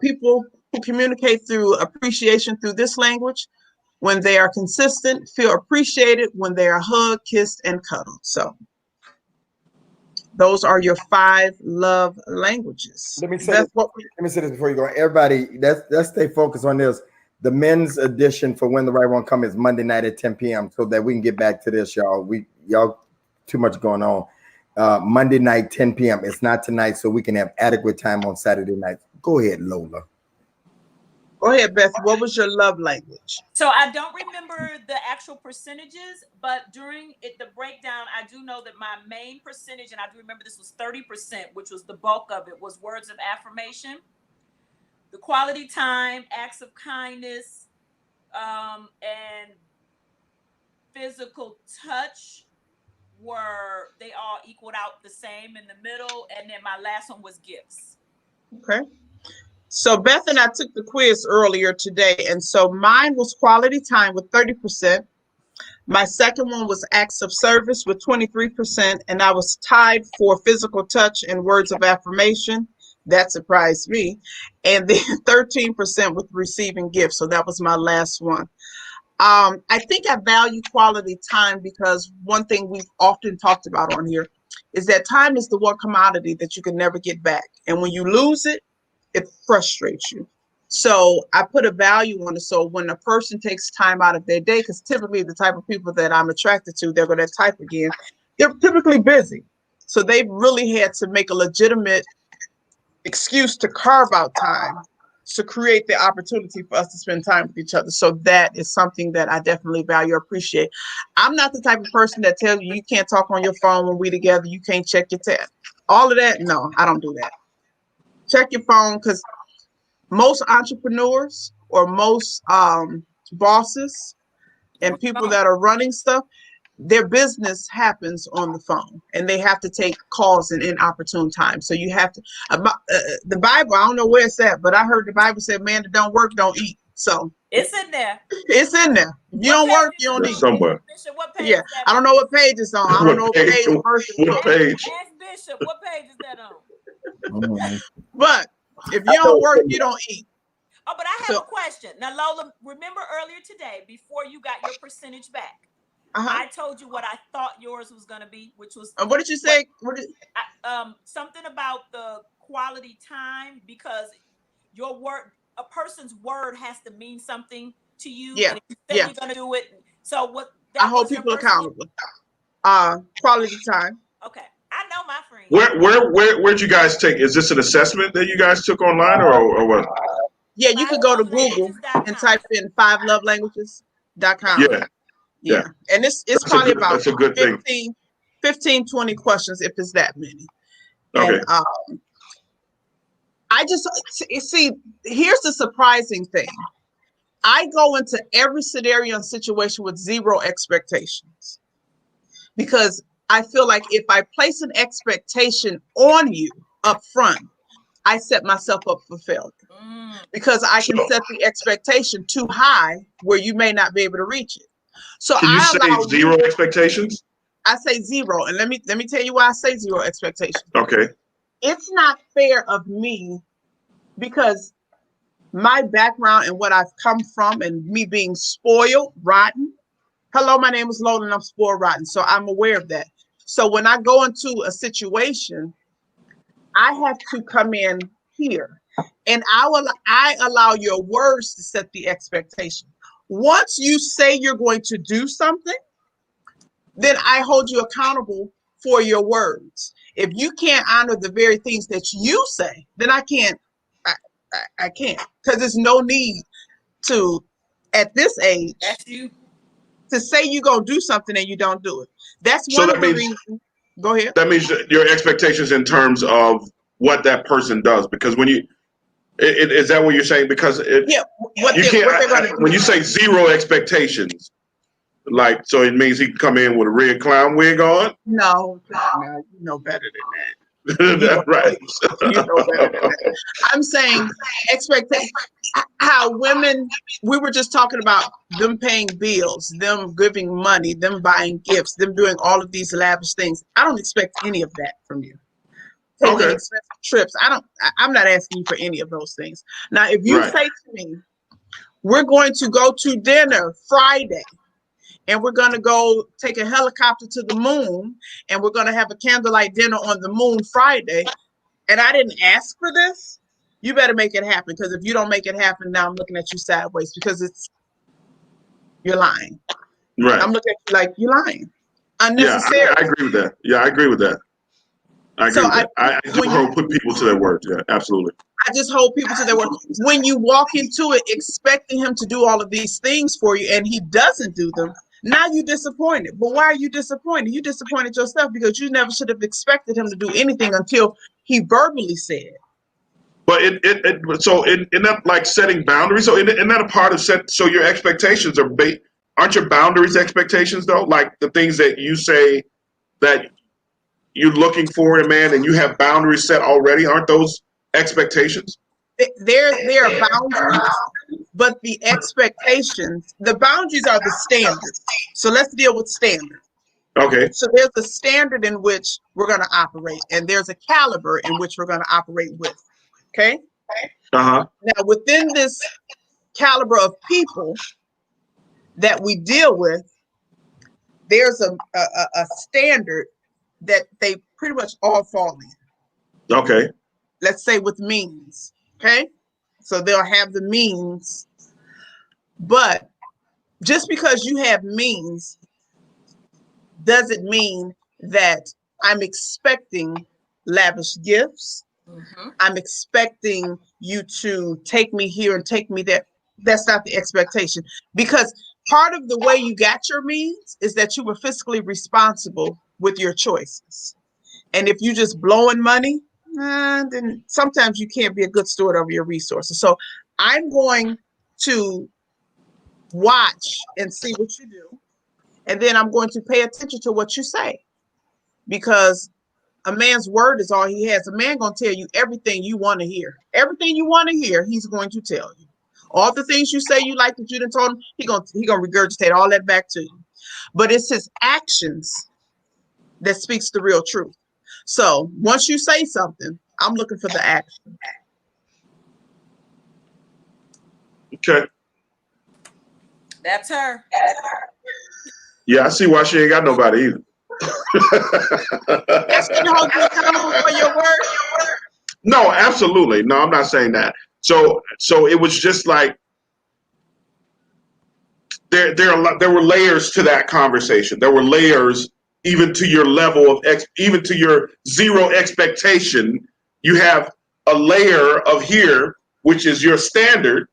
People who communicate through appreciation through this language, when they are consistent, feel appreciated when they are hugged, kissed, and cuddled. So those are your 5 love languages. Let me say That's this. what Let me say this before you go. Everybody, let's stay focused on this. The men's edition for When the Right One Comes is Monday night at 10 p.m. so that we can get back to this, y'all. Y'all too much going on. Monday night, 10 p.m. It's not tonight, so we can have adequate time on Saturday night. Go ahead, Lola. Go ahead, Beth. What was your love language? So I don't remember the actual percentages, but during the breakdown, I do know that my main percentage, and I do remember this was 30%, which was the bulk of it, was words of affirmation, the quality time, acts of kindness, and physical touch they all equaled out the same in the middle, and then my last one was gifts. Okay. So Beth and I took the quiz earlier today, and so mine was quality time with 30%. My second one was acts of service with 23%, and I was tied for physical touch and words of affirmation. That surprised me. And then 13% with receiving gifts. So that was my last one. I think I value quality time because one thing we've often talked about on here is that time is the one commodity that you can never get back. And when you lose it, it frustrates you. So I put a value on it. So when a person takes time out of their day, because typically the type of people that I'm attracted to, they're going to type again. they're typically busy. So they really had to make a legitimate excuse to carve out time to create the opportunity for us to spend time with each other. So that is something that I definitely value, appreciate. I'm not the type of person that tells you you can't talk on your phone when we together, you can't check your text. All of that, no, I don't do that. Check your phone, because most entrepreneurs or most bosses and people that are running stuff, their business happens on the phone, and they have to take calls in inopportune times. So you have to, the Bible, I don't know where it's at, but I heard the Bible said, man that don't work, don't eat. So It's in there. it's in there. If you don't work, you don't eat. Somewhere. Bishop, what page Yeah. is that I don't know what page it's on. I don't know what page, verse, what page? Ask Bishop, what page is that on? but if you don't work, you don't eat. Oh, but I have a question. Now, Lola, remember earlier today, before you got your percentage back, I told you what I thought yours was going to be, which was what did you say? Something about the quality time, because your word, a person's word has to mean something to you. Yeah. And if you say you're going to do it. So what? I hold people accountable. Quality time. Okay, I know my friend. Where'd you guys take? Is this an assessment that you guys took online, or what? Yeah, you could go to Google and type in 5lovelanguages.com. Yeah. And it's That's probably that's a good 15, 20 questions, if it's that many. Okay. And I just see, here's the surprising thing. I go into every scenario and situation with zero expectations, because I feel like if I place an expectation on you up front, I set myself up for failure, because I can set the expectation too high where you may not be able to reach it. So can you say zero expectations? I say zero, and let me tell you why I say zero expectations. Okay. It's not fair of me, because my background and what I've come from, and me being spoiled, rotten. Hello, my name is Lola, and I'm spoiled rotten, so I'm aware of that. So when I go into a situation, I have to come in here, and I allow your words to set the expectation. Once you say you're going to do something, then I hold you accountable for your words. If you can't honor the very things that you say, then I can't. I can't, because there's no need to, at this age, to say you're gonna do something and you don't do it. That's one of the reasons. Go ahead. That means your expectations in terms of what that person does, because when you, is that what you're saying? Because when you say zero expectations, like, so it means he can come in with a red clown wig on? No, you know better than that. That's right. You know better than that. I'm saying expectation. How women, we were just talking about them paying bills, them giving money, them buying gifts, them doing all of these lavish things. I don't expect any of that from you. Taking expensive trips. I'm not asking you for any of those things. Now, if you say to me, we're going to go to dinner Friday, and we're going to go take a helicopter to the moon, and we're going to have a candlelight dinner on the moon Friday, and I didn't ask for this, you better make it happen. Because if you don't make it happen, now I'm looking at you sideways, because you're lying. Right. I'm looking at you like you're lying. Unnecessary. Yeah, I agree with that. Yeah, I agree with that. I agree with that. I do put people to their word. Yeah, absolutely. I just hold people to their word. When you walk into it expecting him to do all of these things for you and he doesn't do them, now you're disappointed. But why are you disappointed? You disappointed yourself, because you never should have expected him to do anything until he verbally said. But so in that, like, setting boundaries, so in that a part of so your expectations are aren't your boundaries expectations though? Like the things that you say that you're looking for in a man and you have boundaries set already, aren't those expectations? There are boundaries, but the expectations, the boundaries are the standards. So let's deal with standards. Okay. So there's a standard in which we're going to operate, and there's a caliber in which we're going to operate with. Okay. Now within this caliber of people that we deal with, there's a standard that they pretty much all fall in. Okay. Let's say with means. Okay. So they'll have the means, but just because you have means doesn't mean that I'm expecting lavish gifts. Mm-hmm. I'm expecting you to take me here and take me there. That's not the expectation, because part of the way you got your means is that you were fiscally responsible with your choices. And if you just blowing money, then sometimes you can't be a good steward of your resources. So I'm going to watch and see what you do, and then I'm going to pay attention to what you say, because a man's word is all he has. A man gonna tell you everything you want to hear. Everything you want to hear, he's going to tell you. All the things you say you like that you done told him, he gonna regurgitate all that back to you. But it's his actions that speaks the real truth. So once you say something, I'm looking for the action. Okay. That's her. Yeah, I see why she ain't got nobody either. That's going to hold you accountable for your word. No, absolutely. No, I'm not saying that. So it was just like there were layers to that conversation. There were layers even to your level of even to your zero expectation. You have a layer of here, which is your standard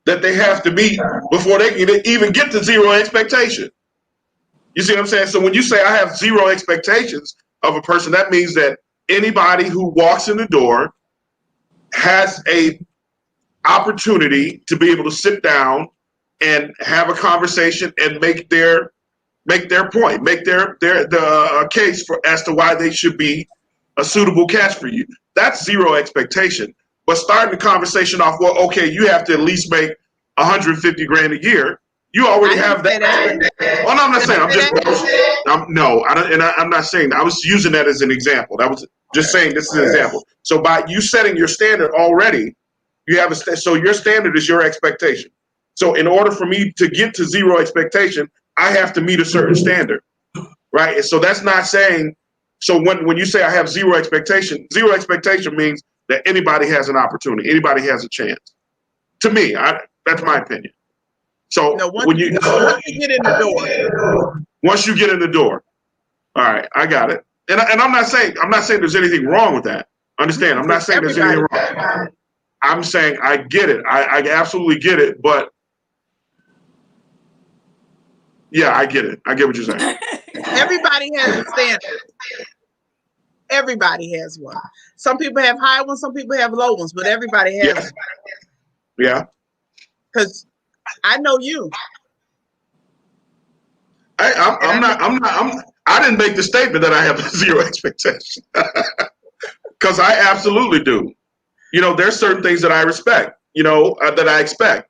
that they have to meet before they can even get to zero expectation. You see what I'm saying? So when you say I have zero expectations of a person, that means that anybody who walks in the door has a opportunity to be able to sit down and have a conversation and make their point, make their case for as to why they should be a suitable catch for you. That's zero expectation. But starting the conversation off, well, okay, you have to at least make 150 grand a year. You already have that. Oh no, I'm not saying. I'm not saying. I was using that as an example. That was just saying this is an example. So by you setting your standard already, you have so your standard is your expectation. So in order for me to get to zero expectation, I have to meet a certain standard, right? And so that's not saying. So when you say I have zero expectation means that anybody has an opportunity, anybody has a chance. To me, that's my opinion. So once you get in the door, once you get in the door, all right, I got it. And I'm not saying there's anything wrong with that. Understand? I'm not saying there's anything wrong. I'm saying I get it. I absolutely get it. But yeah, I get it. I get what you're saying. Everybody has a standard. Everybody has one. Some people have high ones, some people have low ones, but everybody has one. Yeah. Because I know you. I didn't make the statement that I have zero expectation. Because I absolutely do. There's certain things that I respect, that I expect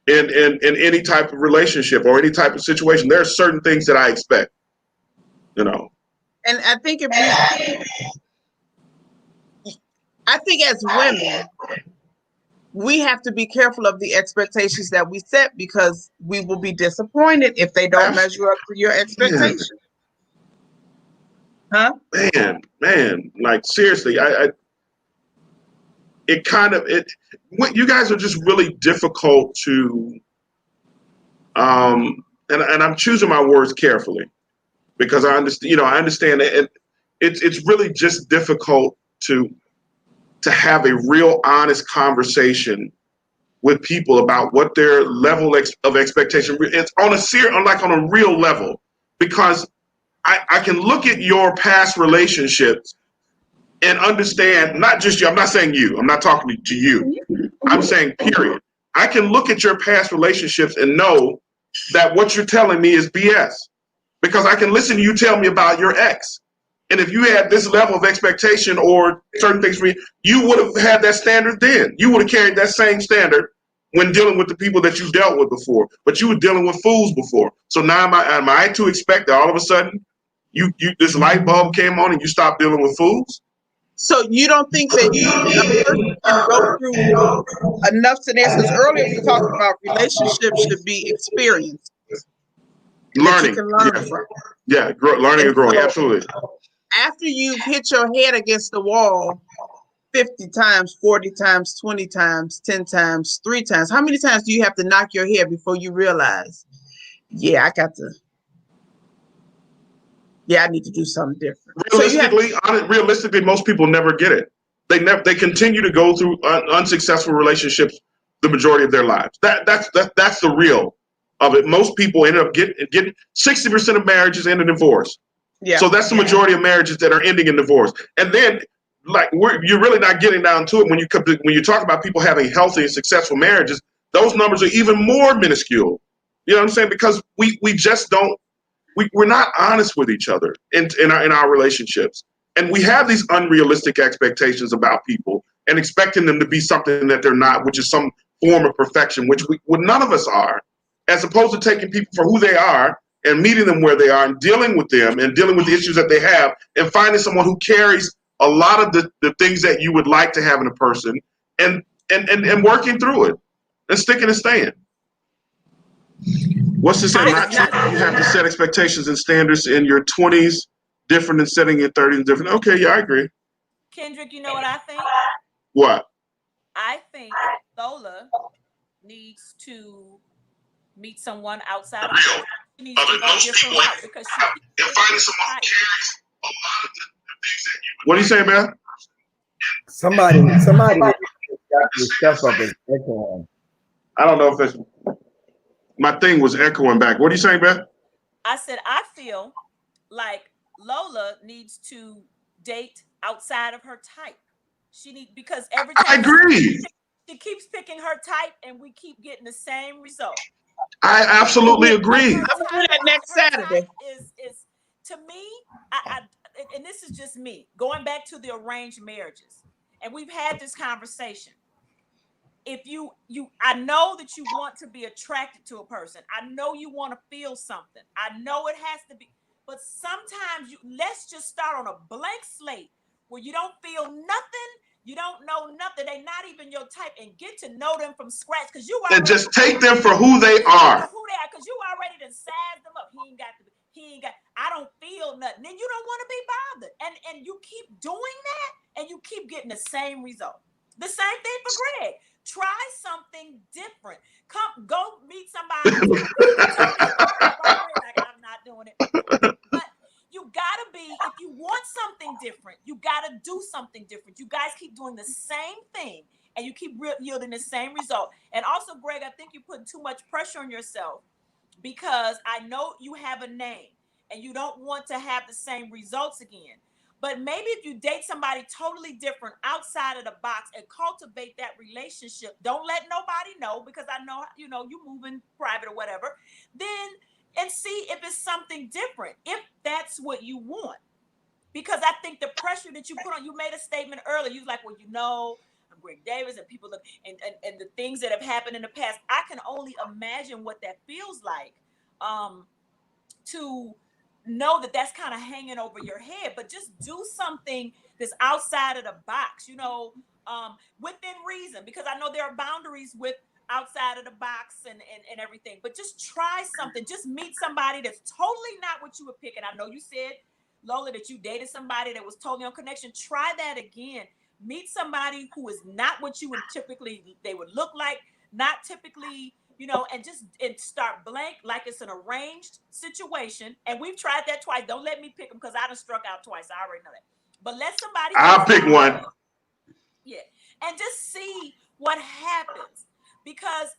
in any type of relationship or any type of situation. There are certain things that I expect, And I think I think as women, we have to be careful of the expectations that we set, because we will be disappointed if they don't measure up to your expectations. Huh? Man, like seriously, you guys are just really difficult to, and I'm choosing my words carefully because I understand that it's really just difficult to have a real honest conversation with people about what their level of expectation. It's on a real level, because I can look at your past relationships and understand, not just you. I'm not saying you. I'm not talking to you. I'm saying period. I can look at your past relationships and know that what you're telling me is BS, because I can listen to you tell me about your ex. And if you had this level of expectation or certain things for me, you would have had that standard then. You would have carried that same standard when dealing with the people that you dealt with before. But you were dealing with fools before. So now am I to expect that all of a sudden you this light bulb came on and you stopped dealing with fools? So you don't think that a person can go through enough scenarios? Because earlier we talked about relationships should be experienced. Learning. That you can learn from. Yeah, learning and growing. Absolutely. After you've hit your head against the wall 50 times, 40 times, 20 times, 10 times, 3 times, how many times do you have to knock your head before you realize, I got yeah, I need to do something different. Realistically, most people never get it. They continue to go through unsuccessful relationships the majority of their lives. That's the real of it. Most people end up getting 60% of marriages end in divorce. Yeah. So that's the majority of marriages that are ending in divorce. And then, like, you're really not getting down to it when you talk about people having healthy and successful marriages. Those numbers are even more minuscule. You know what I'm saying? Because we just don't. We're not honest with each other in our relationships. And we have these unrealistic expectations about people and expecting them to be something that they're not, which is some form of perfection, which none of us are, as opposed to taking people for who they are and meeting them where they are and dealing with them and dealing with the issues that they have and finding someone who carries a lot of the things that you would like to have in a person and working through it and sticking and staying. What's this at? Not you have to set expectations and standards in your 20s, different than setting in 30s, different. Okay, yeah, I agree. Kendrick, you know what I think? What? I think Lola needs to meet someone outside of her. She needs to go a different route because she keeps finding someone who carries a lot of the things that you. What are you saying, man? Somebody got your stuff up is echoing. I don't know if it's my thing was echoing back. What are you saying, Beth? I said I feel like Lola needs to date outside of her type. Because every time I agree. She keeps picking her type, and we keep getting the same result. I absolutely agree. I'm gonna do that next Saturday. Is to me, and this is just me going back to the arranged marriages, and we've had this conversation. If you I know that you want to be attracted to a person. I know you want to feel something. I know it has to be, but sometimes let's just start on a blank slate where you don't feel nothing, you don't know nothing, they're not even your type, and get to know them from scratch because you already and just take them for who they are. Because you already done sized them up. I don't feel nothing. Then you don't want to be bothered. And you keep doing that and you keep getting the same result. The same thing for Greg. Try something different. Go meet somebody. Like, I'm not doing it. But you gotta be, if you want something different, you gotta do something different. You guys keep doing the same thing and you keep yielding the same result. And also, Greg, I think you're putting too much pressure on yourself because I know you have a name and you don't want to have the same results again. But maybe if you date somebody totally different outside of the box and cultivate that relationship, don't let nobody know because I know, you moving private or whatever, and see if it's something different, if that's what you want. Because I think the pressure that you put on, you made a statement earlier, you was like, well, I'm Greg Davis and people look, and the things that have happened in the past, I can only imagine what that feels like to know that that's kind of hanging over your head, but just do something that's outside of the box, within reason, because I know there are boundaries with outside of the box and everything, but just try something. Just meet somebody that's totally not what you were picking. I know you said, Lola, that you dated somebody that was totally on connection. Try that again. Meet somebody who is not what you would they would look like, not typically, and start blank like it's an arranged situation. And we've tried that twice. Don't let me pick them because I done struck out twice. I already know that. But let somebody. I'll pick one. Yeah. And just see what happens. Because,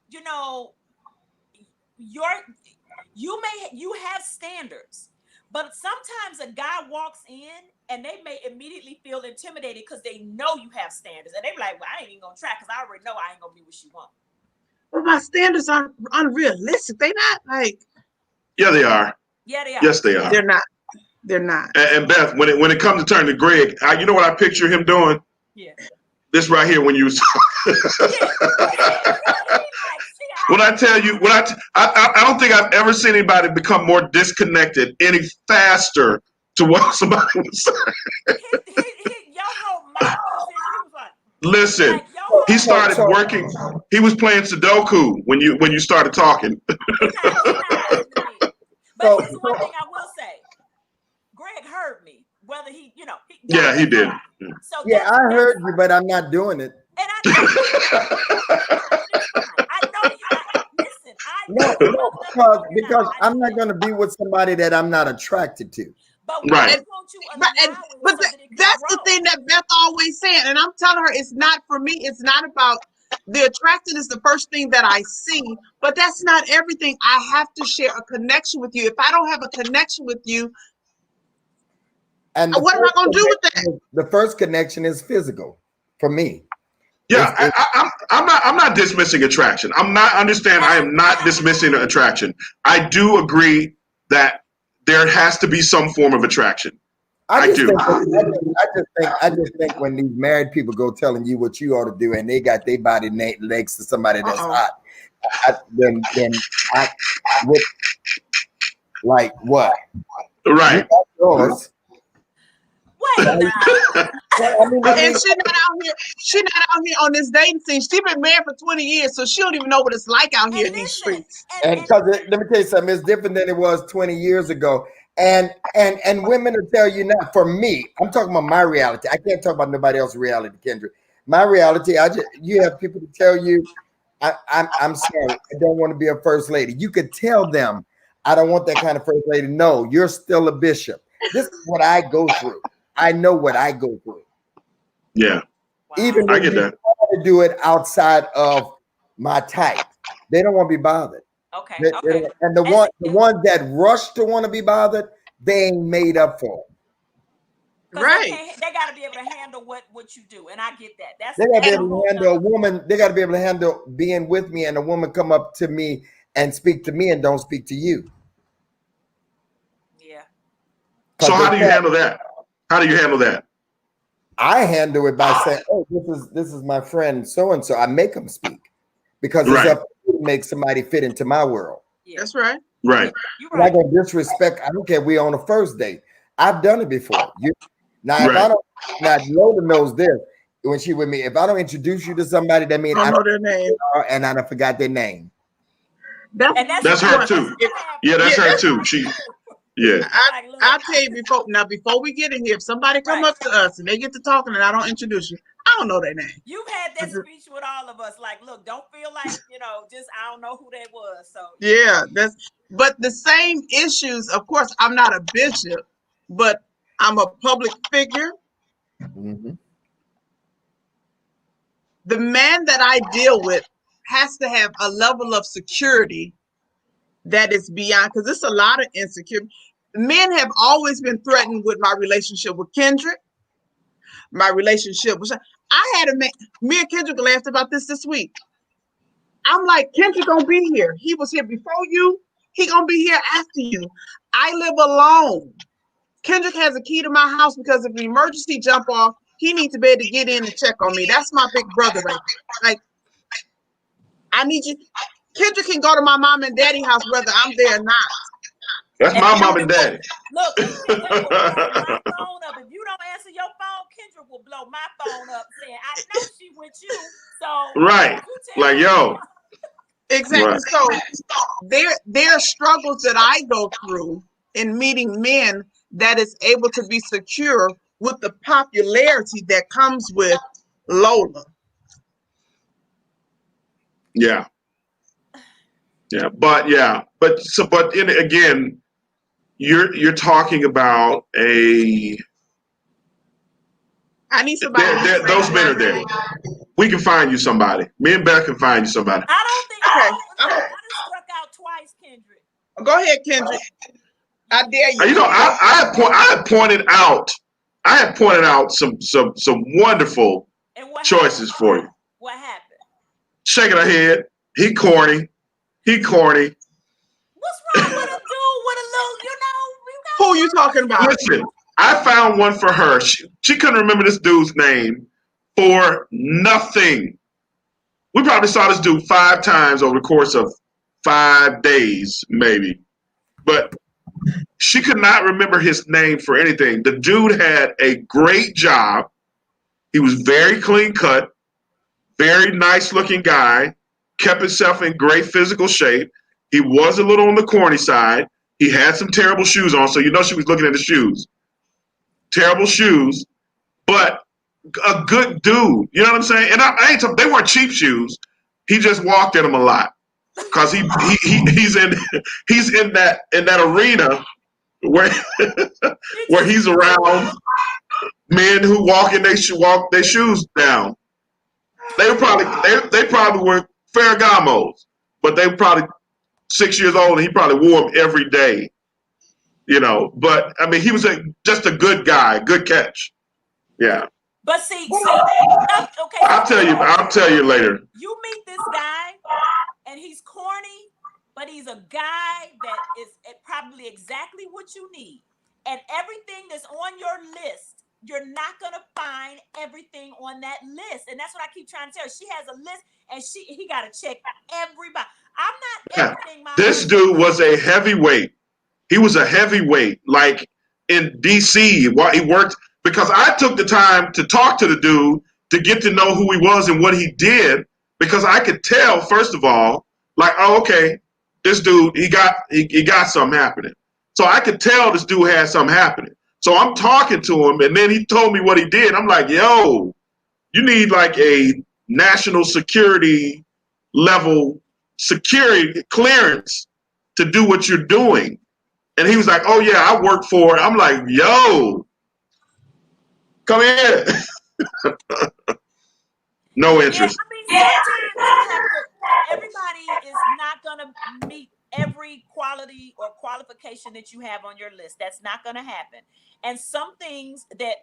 you have standards. But sometimes a guy walks in and they may immediately feel intimidated because they know you have standards. And they be like, well, I ain't even going to try because I already know I ain't going to be what she wants. Well, my standards are unrealistic. They not like. Yeah, they are. Yeah, they are. Yes, they are. They're not. They're not. And Beth, when it comes to turn to Greg, you know what I picture him doing? Yeah. This right here when you was when I tell you, I don't think I've ever seen anybody become more disconnected any faster to what somebody was saying. Listen, he started working. He was playing Sudoku when you started talking. But here's one thing I will say. Greg heard me. Whether he he did. So yeah, I heard you, but I'm not doing it. And I know you. Listen, I know because I'm not going to be with somebody that I'm not attracted to. But Right. won't you allow it so that it can that's grow? the thing that Beth always saying, and I'm telling her it's not for me. It's not about the attraction is the first thing that I see, but that's not everything. I have to share a connection with you. If I don't have a connection with you, And what am I going to do with that? The first connection is physical for me. Yeah, I'm not dismissing attraction. I am not dismissing attraction. I do agree that there has to be some form of attraction. I do. I just think when these married people go telling you what you ought to do, and they got their body next to somebody that's hot, then I would like what? Right. You got yours. Wait now. And she's not out here. She's not out here on this dating scene. She's been married for 20 years, so she don't even know what it's like out here in these streets. And because let me tell you something, it's different than it was 20 years ago. And women will tell you now. For me, I'm talking about my reality. I can't talk about nobody else's reality, Kendra. My reality, you have people to tell you, I'm sorry, I don't want to be a first lady. You could tell them, I don't want that kind of first lady. No, you're still a bishop. This is what I go through. I know what I go through. Yeah. Wow. Even I when get you that. try to do it outside of my type, they don't want to be bothered. Okay. And the ones that rush to want to be bothered, they ain't made up for it. Right. They got to be able to handle what you do, and I get that. They got to be able to handle a woman. They got to be able to handle being with me, and a woman come up to me and speak to me and don't speak to you. Yeah. So how do you handle that? How do you handle that? I handle it by saying, "Oh, this is my friend so and so." I make them speak because it's up to me to make somebody fit into my world. Yeah. That's right. Right. You're right. I'm not gonna disrespect. I don't care. We on a first date. I've done it before. If I don't, now Lola knows this when she with me. If I don't introduce you to somebody, that means I don't know their name, and I don't forgot their name. That's her too. Yeah, that's her too. Yeah. I'll tell you before we get in here, if somebody come up to us and they get to talking and I don't introduce you, I don't know their name. You've had that speech with all of us. Like, look, don't feel like, just I don't know who that was. So yeah, but the same issues, of course, I'm not a bishop, but I'm a public figure. Mm-hmm. The man that I deal with has to have a level of security that is beyond, because it's a lot of insecurity. Men have always been threatened with my relationship with Kendrick, my relationship with. I had a man. Me and Kendrick laughed about this week. I'm like, Kendrick gonna be here. He was here before you. He gonna be here after you. I live alone. Kendrick has a key to my house because if an emergency jump off, he needs to be able to get in and check on me. That's my big brother right there. Like, I need you. Kendrick can go to my mom and daddy house whether I'm there or not. That's my mom and daddy. Look, Kendrick will blow my phone up. If you don't answer your phone, Kendrick will blow my phone up saying, I know she with you. So right. Like, yo. Exactly. Right. So there are struggles that I go through in meeting men that is able to be secure with the popularity that comes with Lola. Yeah. Yeah. But again, you're talking about I need somebody. Those men are there. We can find you somebody. Me and Beth can find you somebody. I don't think I struck out twice, Kendrick. Go ahead, Kendrick. I dare you. You know, I had pointed out some wonderful choices for you. What happened? Shaking her head. He corny. What's wrong with a dude with a little, Who you talking about? Listen, I found one for her. She couldn't remember this dude's name for nothing. We probably saw this dude 5 times over the course of 5 days, maybe. But she could not remember his name for anything. The dude had a great job. He was very clean cut, very nice looking guy, kept himself in great physical shape. He was a little on the corny side. He had some terrible shoes on, so you know she was looking at the shoes. Terrible shoes, but a good dude. You know what I'm saying? And I ain't talking, they weren't cheap shoes. He just walked in them a lot. because he's in that arena where where he's around men who walk their shoes down. They probably were Ferragamos, but they were probably 6 years old, and he probably wore them every day. But I mean, he was just a good guy, good catch. Yeah. But see, okay. I'll tell you later. You meet this guy, and he's corny, but he's a guy that is probably exactly what you need. And everything that's on your list, you're not gonna find everything on that list. And that's what I keep trying to tell her. She has a list, and he got to check everybody. I'm not everything. This dude was a heavyweight. He was a heavyweight, like in D.C. while he worked, because I took the time to talk to the dude to get to know who he was and what he did, because I could tell, first of all, like, oh, okay, this dude, he got something happening. So I could tell this dude had something happening. So I'm talking to him, and then he told me what he did. I'm like, yo, you need like a national security level security clearance to do what you're doing. And he was like, oh yeah, I work for it. I'm like, yo, come here. No interest. Yeah, I mean, everybody is not gonna meet every quality or qualification that you have on your list. That's not gonna happen. And some things that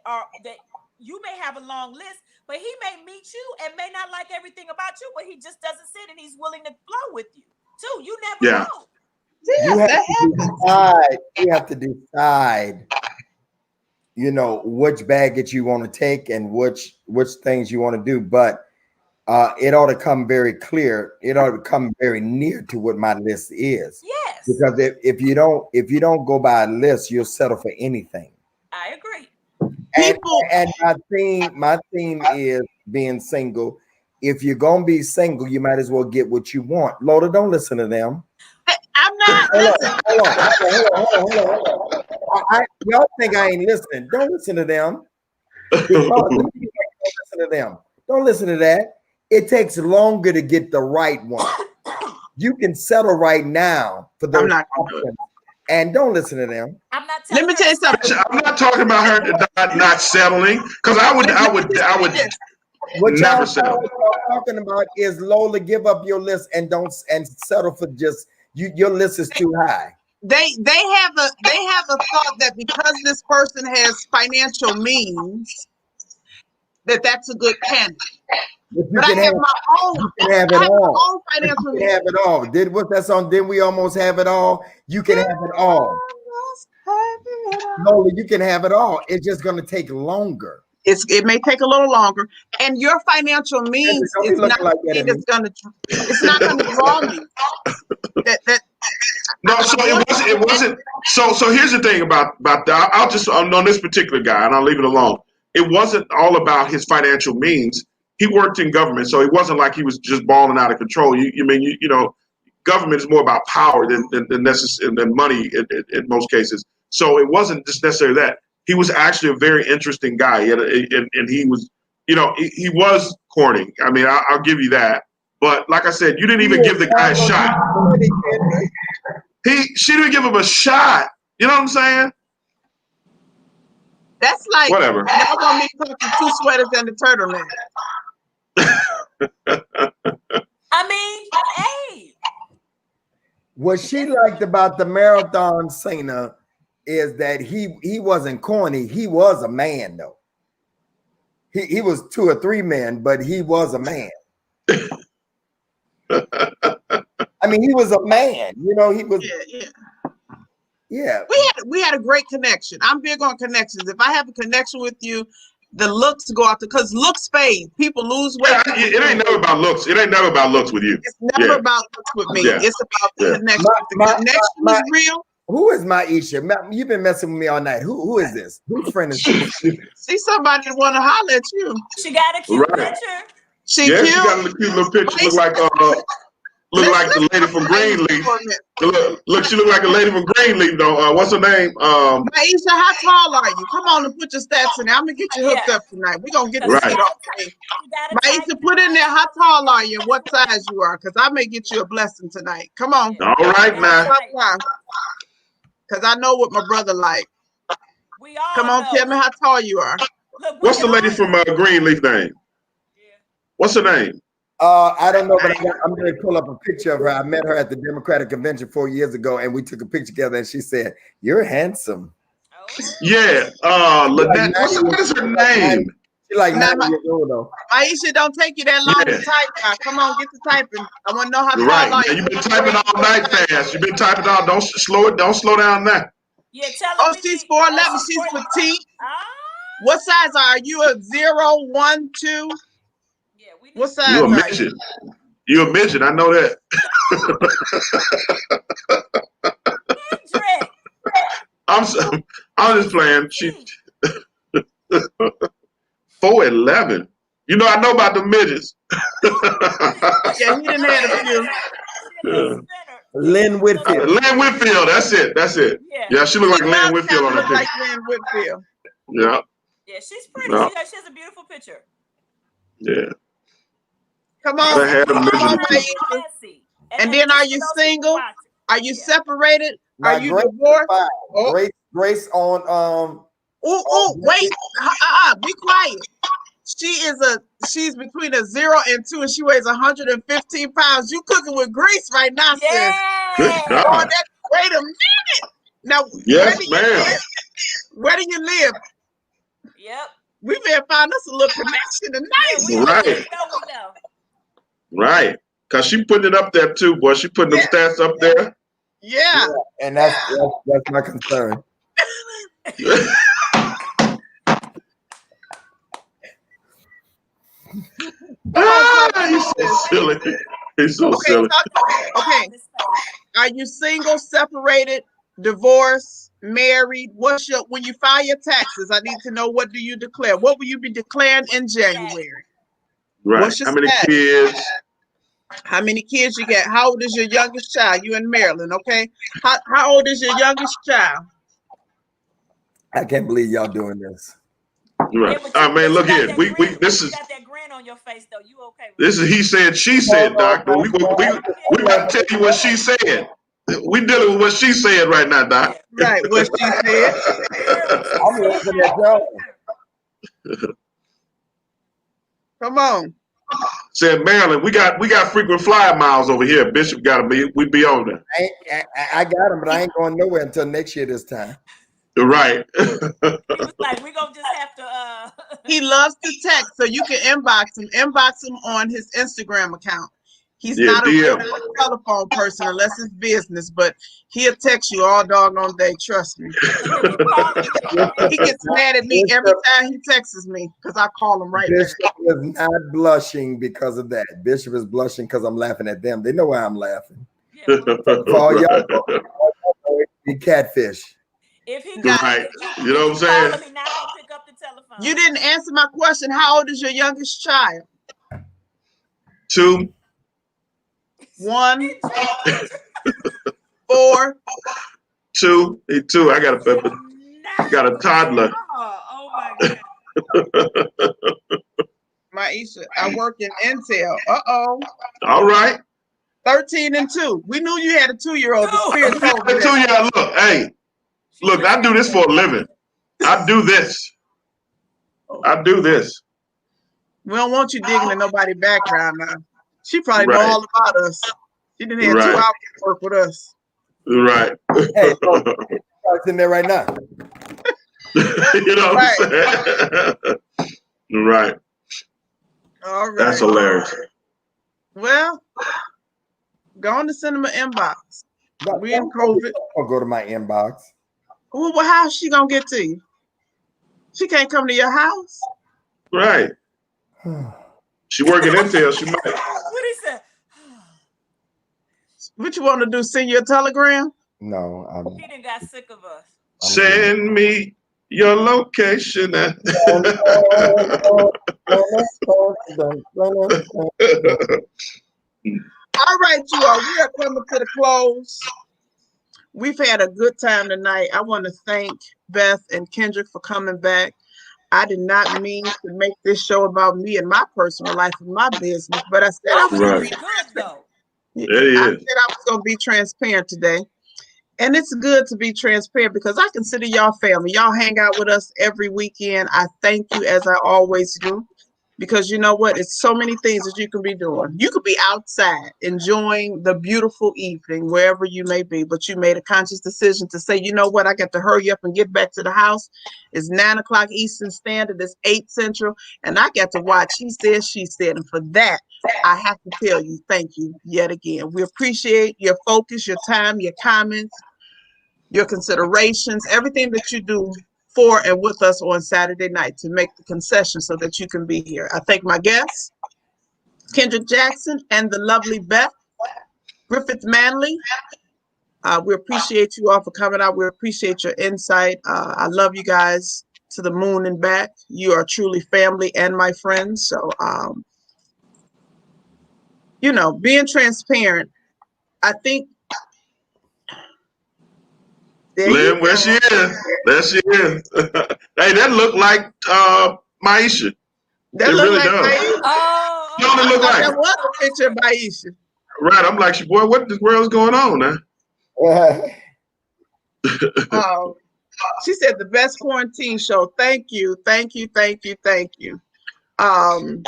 you may have a long list, but he may meet you and may not like everything about you, but he just doesn't sit and he's willing to flow with you too. You never know. You have to decide, which baggage you want to take and which things you want to do. But it ought to come very clear. It ought to come very near to what my list is. Yes. Because if you don't go by a list, you'll settle for anything. I agree. And my theme is being single. If you're gonna be single, you might as well get what you want. Lola, don't listen to them. I'm not listening. Hold on. Y'all think I ain't listening? Don't listen to them. Don't listen to them. Don't listen to that. It takes longer to get the right one. You can settle right now for those options. And don't listen to them. I'm not. Let me tell you something. I'm not talking about her not settling, because I would what never y'all settle. talking about is Lola, give up your list and settle for just you. Your list is too high. They have a thought that because this person has financial means, that's a good candidate. But I have my own. You can have it all. Financial you can have it all. What's that song? Didn't we almost have it all? You can have it all. Lola, you can have it all. It's just going to take longer. It may take a little longer, and your financial means is not it's not going to draw me. No, so it wasn't. So here's the thing about that. I'll just on this particular guy, and I'll leave it alone. It wasn't all about his financial means. He worked in government, so it wasn't like he was just balling out of control. Government is more about power than money in most cases. So it wasn't just necessarily that. He was actually a very interesting guy, and he was, he was corny. I mean, I'll give you that. But like I said, you didn't even give the guy a shot. She didn't give him a shot. You know what I'm saying? That's like whatever. Y'all want me to put the 2 sweaters and the turtleneck. I mean, hey. What she liked about the marathon singer is that he wasn't corny. He was a man, though. He was 2 or 3 men, but he was a man. I mean, he was a man. He was. Yeah. We had a great connection. I'm big on connections. If I have a connection with you, the looks go out because looks fade. People lose weight. Yeah, it ain't never about looks. It ain't never about looks with you. It's never about looks with me. Yeah. It's about the connection. If the connection is real. Who is Maisha? You've been messing with me all night. Who is this? Whose friend is this? See somebody that want to holler at you. She got a cute picture. She got a cute little picture. Look like Look like the lady from Greenleaf. Look, she look like a lady from Greenleaf though. What's her name? Maisha, how tall are you? Come on and put your stats in there. I'm gonna get you hooked up tonight. We're gonna get this heat off me. Maisha, put in there how tall are you and what size you are, because I may get you a blessing tonight. Come on. All right now. Because I know what my brother like. We all Come on, tell me how tall you are. Look, what's the lady from Greenleaf name? What's her name? I don't know, but I'm going to pull up a picture of her. I met her at the Democratic Convention 4 years ago, and we took a picture together, and she said, "You're handsome." Yeah, Lynette. What is her name? She's like 90 years old, though. Aisha, don't take you that long to type now. Come on, get to typing. I want to know how tall are you. You've been typing all night fast. You've been typing all. Don't slow down now. Yeah, tell her. Oh, she's 4'11". She's petite. What size are you? A 0, 1, 2? Yeah, what size you a midget. You a midget. I know that. I'm just playing. She 4'11". You know, I know about the midgets. Yeah, he didn't have a few. Lynn Whitfield. Lynn Whitfield. That's it. Yeah, she look like Lynn Whitfield on her picture. Like Lynn Whitfield. Yeah. Yeah, she's pretty. She has a beautiful picture. Yeah. Come on. And then, are you single? Are you separated? Are you divorced? Grace on wait. Be quiet. She's between a 0 and 2, and she weighs 115 pounds. You cooking with grease right now, sis. Good God. Wait a minute. Now, yes, ma'am. Where do you live? Yep. We may find us a little connection tonight. Right. Right. Because she putting it up there too, boy. She putting them stats up there. Yeah. And that's my concern. He's so silly. He's so silly. Okay. Are you single, separated, divorced, married? When you file your taxes, I need to know, what do you declare? What will you be declaring in January? Right. How many kids? How many kids you got? How old is your youngest child? You in Maryland, okay? How old is your youngest child? I can't believe y'all doing this. Right. Yeah, man, look here. This is. You got that grin on your face, though. You okay? This is he said, she said, doctor. We about to tell you what she said. We dealing with what she said right now, doc. Right, what she said. I'm looking at y'all. Come on. Said Maryland, we got frequent flyer miles over here. Bishop got to be. We be on there. I got him, but I ain't going nowhere until next year this time. Right. He was like, we're gonna just have to. He loves to text, so you can inbox him on his Instagram account. He's not a real telephone person unless it's business, but he'll text you all doggone day. Trust me. He gets mad at me every time he texts me because I call him right Bishop is not blushing because of that. Bishop is blushing because I'm laughing at them. They know why I'm laughing. For all y'all, be catfish. If he got you know what I'm saying? He not gonna pick up the telephone. You didn't answer my question. How old is your youngest child? 2. 1. 4. 2. 2. I got a toddler. Oh my God. Maisha, I work in Intel. All right. 13 and 2. We knew you had a 2-year-old. The spirit told me. 2-year-old. Look, I do this for a living. I do this. We don't want you digging in nobody's background now. She probably know all about us. She didn't have 2 hours to work with us. Right. Hey, it's in there right now. You know what I'm saying? Right. All right. That's hilarious. Well, go on to send them an inbox. We in COVID. I'll go to my inbox. Well, how's she gonna get to you? She can't come to your house. Right. She working Intel. She might. What he said? What you want to do? Send you a telegram? No, he done got sick of us. Send me your location. I All right, you all. We are coming to the close. We've had a good time tonight. I want to thank Beth and Kendrick for coming back. I did not mean to make this show about me and my personal life and my business, but I said I Oh, was but going to it's be. good though. It I is. said I was going to be transparent today. And it's good to be transparent because I consider y'all family. Y'all hang out with us every weekend. I thank you as I always do. Because you know what? It's so many things that you can be doing. You could be outside enjoying the beautiful evening, wherever you may be, but you made a conscious decision to say, you know what? I got to hurry up and get back to the house. It's 9 o'clock Eastern Standard. It's 8 Central. And I got to watch He Said, She Said. And for that, I have to tell you, thank you yet again. We appreciate your focus, your time, your comments, your considerations, everything that you do for and with us on Saturday night to make the concession so that you can be here. I thank my guests, Kendrick Jackson and the lovely Beth Griffith Manley. We appreciate you all for coming out. We appreciate your insight. I love you guys to the moon and back. You are truly family and my friends. So, being transparent, I think there you Lynn, where she go. is? There she is. Hey, that look like Maisha. That It looked really like does. Aisha. Oh, Don't it I look thought like that it? was a picture of Aisha. Right. I'm like, boy, what in the world's going on now? Oh, she said the best quarantine show. Thank you, thank you, thank you, thank you. Um,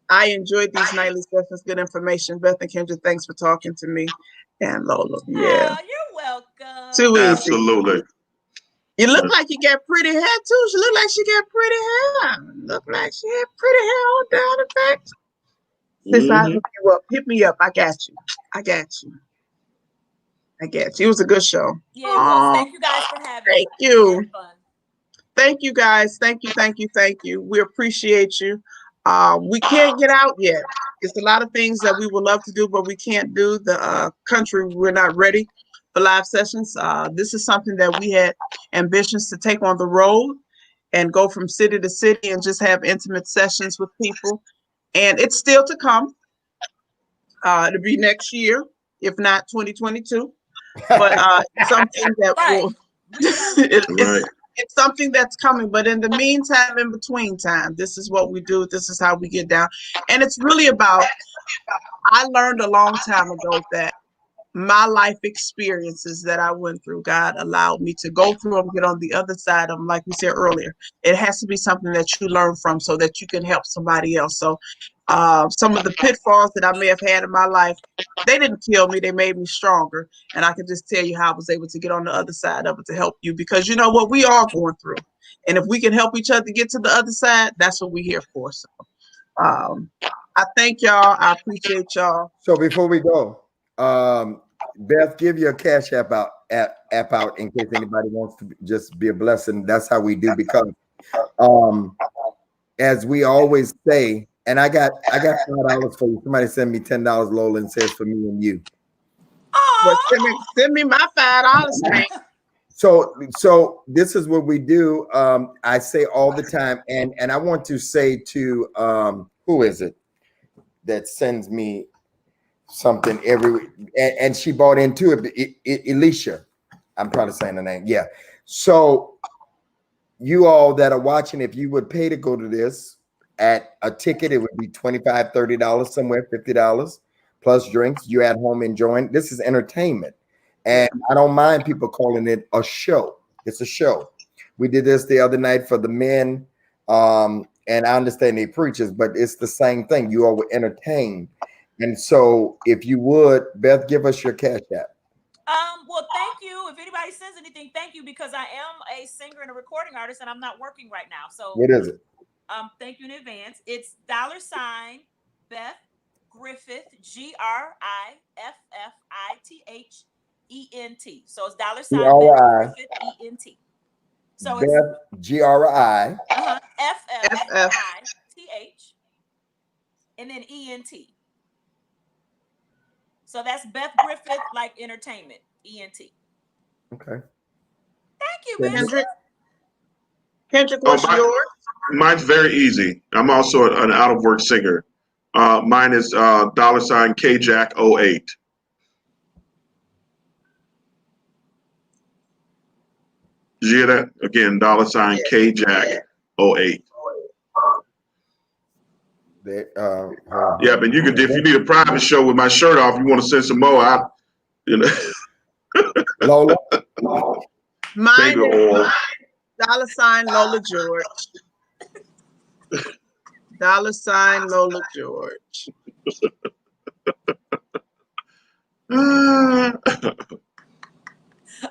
I enjoyed these nightly sessions. Good information. Beth and Kendra, thanks for talking to me. And Lola, yeah, oh, you're welcome. too easy. Absolutely. You look like you got pretty hair too. She look like she got pretty hair. Look like she had pretty hair all down the back. Since I Hmm. hook you up, hit me up. I got you. I got you. I got you. It was a good show. Yeah, it was. Oh, Thank you guys for having me. thank you. We had fun. Thank you guys. Thank you, thank you, thank you. We appreciate you. We can't get out yet. It's a lot of things that we would love to do, but we can't do. The country, we're not ready for live sessions. This is something that we had ambitions to take on the road and go from city to city and just have intimate sessions with people. And it's still to come. It'll be next year, if not 2022. But something that Right. will it, Right. it's something that's coming. But in the meantime, in between time, this is what we do. This is how we get down. And it's really about, I learned a long time ago that my life experiences that I went through, God allowed me to go through them, get on the other side of them. Like we said earlier, it has to be something that you learn from so that you can help somebody else. So some of the pitfalls that I may have had in my life, they didn't kill me. They made me stronger. And I can just tell you how I was able to get on the other side of it to help you, because you know what, we are going through. And if we can help each other get to the other side, that's what we're here for. So I thank y'all. I appreciate y'all. So before we go, Beth, give your cash app out in case anybody wants to just be a blessing. That's how we do, because as we always say, and I got $5 for you. Somebody send me $10, Lola, and says for me and you. But Oh, send me my $5, man. So this is what we do. I say all the time, and I want to say to who is it that sends me something every, and she bought into it, Alicia. I'm trying to say the name. Yeah. So you all that are watching, if you would pay to go to this, at a ticket, it would be $25, $30 somewhere, $50 plus drinks. You at home enjoying. This is entertainment. And I don't mind people calling it a show. It's a show. We did this the other night for the men. And I understand they preachers, but it's the same thing. You all were entertained. And so if you would, Beth, give us your cash app. well, thank you. If anybody says anything, thank you, because I am a singer and a recording artist, and I'm not working right now. So What is it? thank you in advance. It's $Beth Griffith, GRIFFITHENT. So it's Beth GRI, Griffith ENT. So it's Beth, GRI. FFITH and then ENT. So that's Beth Griffith, like entertainment, ENT. Okay. Thank you, Kendrick, Bishop. Kendrick, Oh, what's yours? mine's very easy. I'm also an out of work singer. Mine is $ KJack08. Did you hear that? Again, $ KJack08. Yeah, but you could, if you need a private show with my shirt off, you want to send some more out, you know. Lola. Mine Baby is oil. $ Lola George. $ Lola George.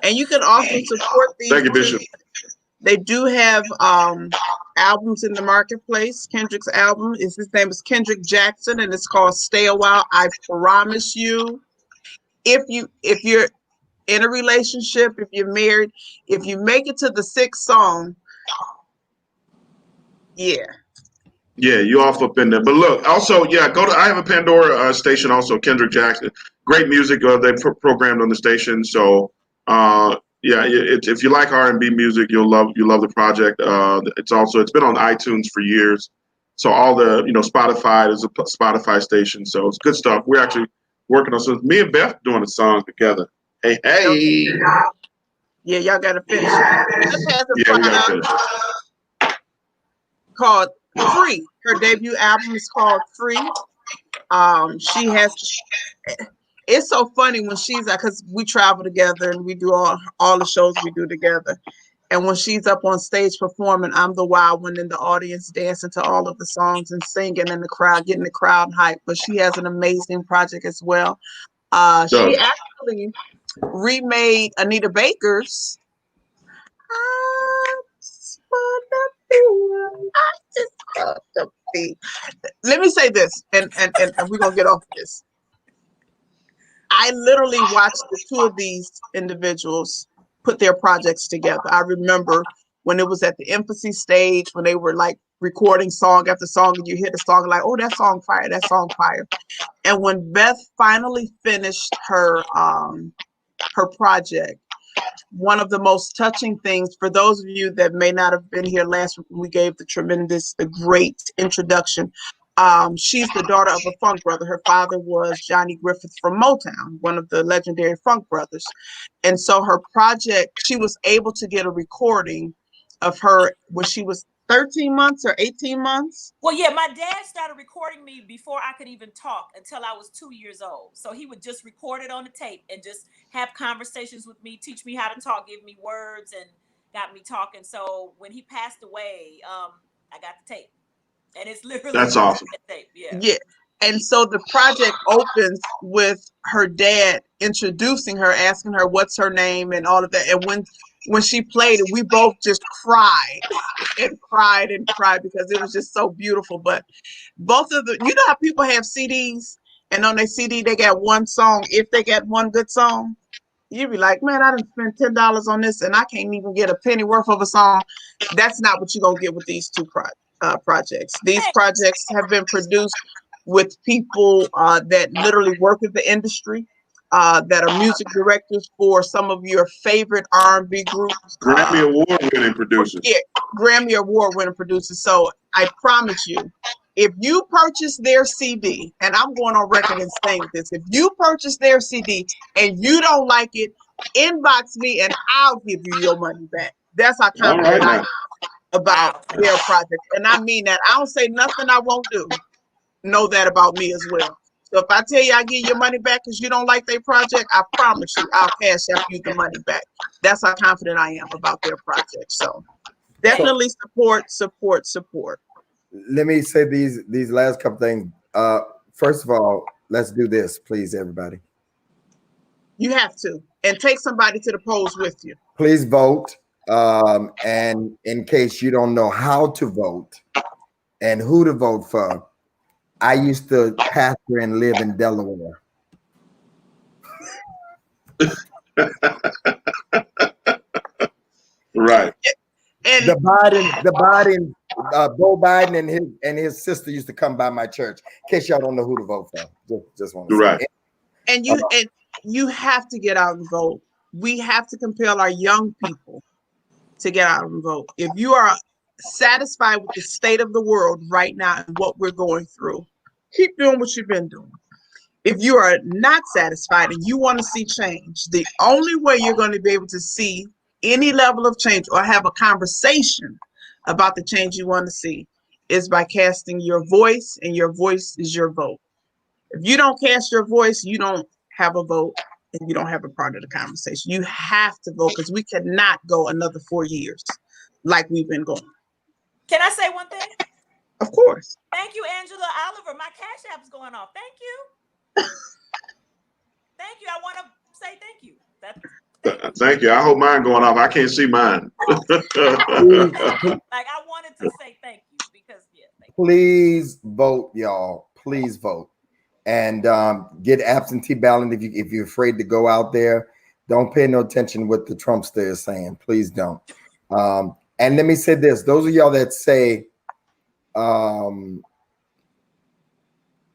And you can also support these. Thank you, Bishop. They do have albums in the marketplace. Kendrick's album his name is Kendrick Jackson, and it's called Stay a While. I promise you, if you're in a relationship, if you're married, if you make it to the 6th song, yeah. Yeah, you off up in there. But look, also, yeah, I have a Pandora station also, Kendrick Jackson. Great music they programmed on the station. So, yeah, if you like R&B music, you'll love the project. It's been on iTunes for years. So all the, Spotify is a Spotify station. So it's good stuff. We're actually working on something. Me and Beth doing a song together. Hey. Yeah, y'all gotta finish. Beth has a Yeah, we gotta product finish. called Free. Her debut album is called Free. She has. It's so funny when she's like, because we travel together and we do all the shows we do together. And when she's up on stage performing, I'm the wild one in the audience dancing to all of the songs and singing in the crowd, getting the crowd hyped. But she has an amazing project as well. She actually remade Anita Baker's I just want to be. Let me say this, and we're gonna get off this. I literally watched the 2 of these individuals put their projects together. I remember when it was at the infancy stage, when they were like recording song after song, and you hear the song like, oh, that song fire, that song fire. And when Beth finally finished her project, one of the most touching things for those of you that may not have been here last week, we gave the great introduction. She's the daughter of a funk brother. Her father was Johnny Griffith from Motown, one of the legendary funk brothers. And so her project, she was able to get a recording of her when she was 13 months or 18 months. Well, yeah, my dad started recording me before I could even talk until I was 2 years old. So he would just record it on the tape and just have conversations with me, teach me how to talk, give me words, and got me talking. So when he passed away, I got the tape. And it's literally That's awesome. Tape. Yeah. Yeah. And so the project opens with her dad introducing her, asking her what's her name and all of that. And when she played it, we both just cried and cried and cried because it was just so beautiful. But both of the, you know how people have CDs and on their CD they got one song, if they got one good song, you'd be like, man, I done spent $10 on this and I can't even get a penny worth of a song. That's not what you're gonna get with these 2 projects. These projects have been produced with people that literally work in the industry, that are music directors for some of your favorite R&B groups. Grammy Award-winning producers. Yeah, Grammy Award-winning producers. So I promise you, if you purchase their CD, and I'm going on record and saying this, if you purchase their CD and you don't like it, inbox me and I'll give you your money back. That's how confident I am about their project. And I mean that. I don't say nothing I won't do. Know that about me as well. So if I tell you I give your money back because you don't like their project, I promise you I'll cash out you the money back. That's how confident I am about their project. So definitely support. Let me say these last couple things. First of all, let's do this, please, everybody. You have to. And take somebody to the polls with you. Please vote. And in case you don't know how to vote and who to vote for, I used to pastor and live in Delaware. Right. And the Biden, Joe Biden and his sister used to come by my church. In case y'all don't know who to vote for, just want to say. Right. And you have to get out and vote. We have to compel our young people to get out and vote. If you are satisfied with the state of the world right now and what we're going through, keep doing what you've been doing. If you are not satisfied and you want to see change, the only way you're going to be able to see any level of change or have a conversation about the change you want to see is by casting your voice, and your voice is your vote. If you don't cast your voice, you don't have a vote and you don't have a part of the conversation. You have to vote because we cannot go another 4 years like we've been going. Can I say one thing? Of course. Thank you, Angela Oliver. My Cash App's going off. Thank you. Thank you. I want to say thank you. Thank you. I hope mine going off. I can't see mine. Like I wanted to say thank you because please vote, y'all. Please vote. And get absentee ballot if you're afraid to go out there. Don't pay no attention what the Trumpster is saying. Please don't. And let me say this: those of y'all that say, "I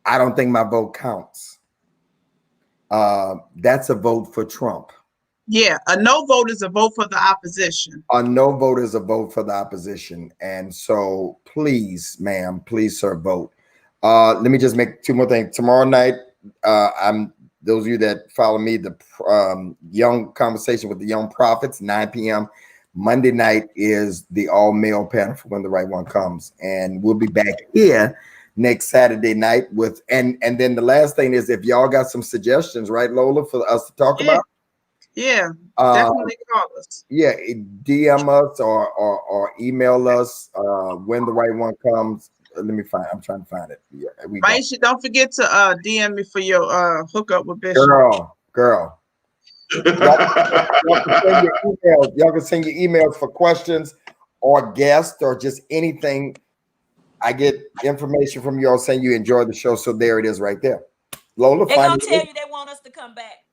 don't think my vote counts," that's a vote for Trump. Yeah, a no vote is a vote for the opposition. A no vote is a vote for the opposition. And so, please, ma'am, please, sir, vote. Let me just make two more things. Tomorrow night, I'm those of you that follow me, the Young Conversation with the Young Prophets, 9 p.m. Monday night is the all-male panel for When the Right One Comes. And we'll be back here next Saturday night with and then the last thing is if y'all got some suggestions, right, Lola, for us to talk about. Yeah, definitely call us. Yeah, DM us or email us when the right one comes. Let me find. I'm trying to find it. Yeah, Maisha, don't forget to DM me for your hookup with Bishop. Girl. Y'all can send your emails for questions or guests or just anything. I get information from y'all saying you enjoy the show, so there it is right there. Lola, they're gonna tell you they want us to come back.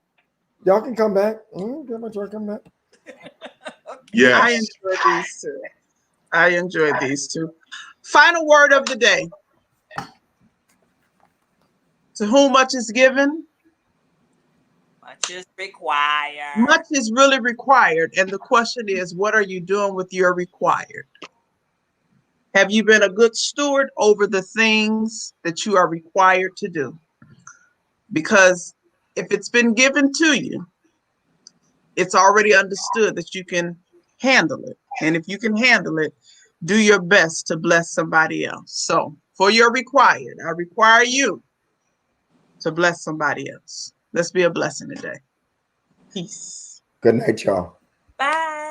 Y'all can come back. Y'all come back. Yeah, I enjoyed these two. Final word of the day. To whom much is given, much is required. Much is really required. And the question is, what are you doing with your required? Have you been a good steward over the things that you are required to do? Because if it's been given to you, it's already understood that you can handle it. And if you can handle it, do your best to bless somebody else. So for your required, I require you to bless somebody else. Let's be a blessing today. Peace. Good night, y'all. Bye.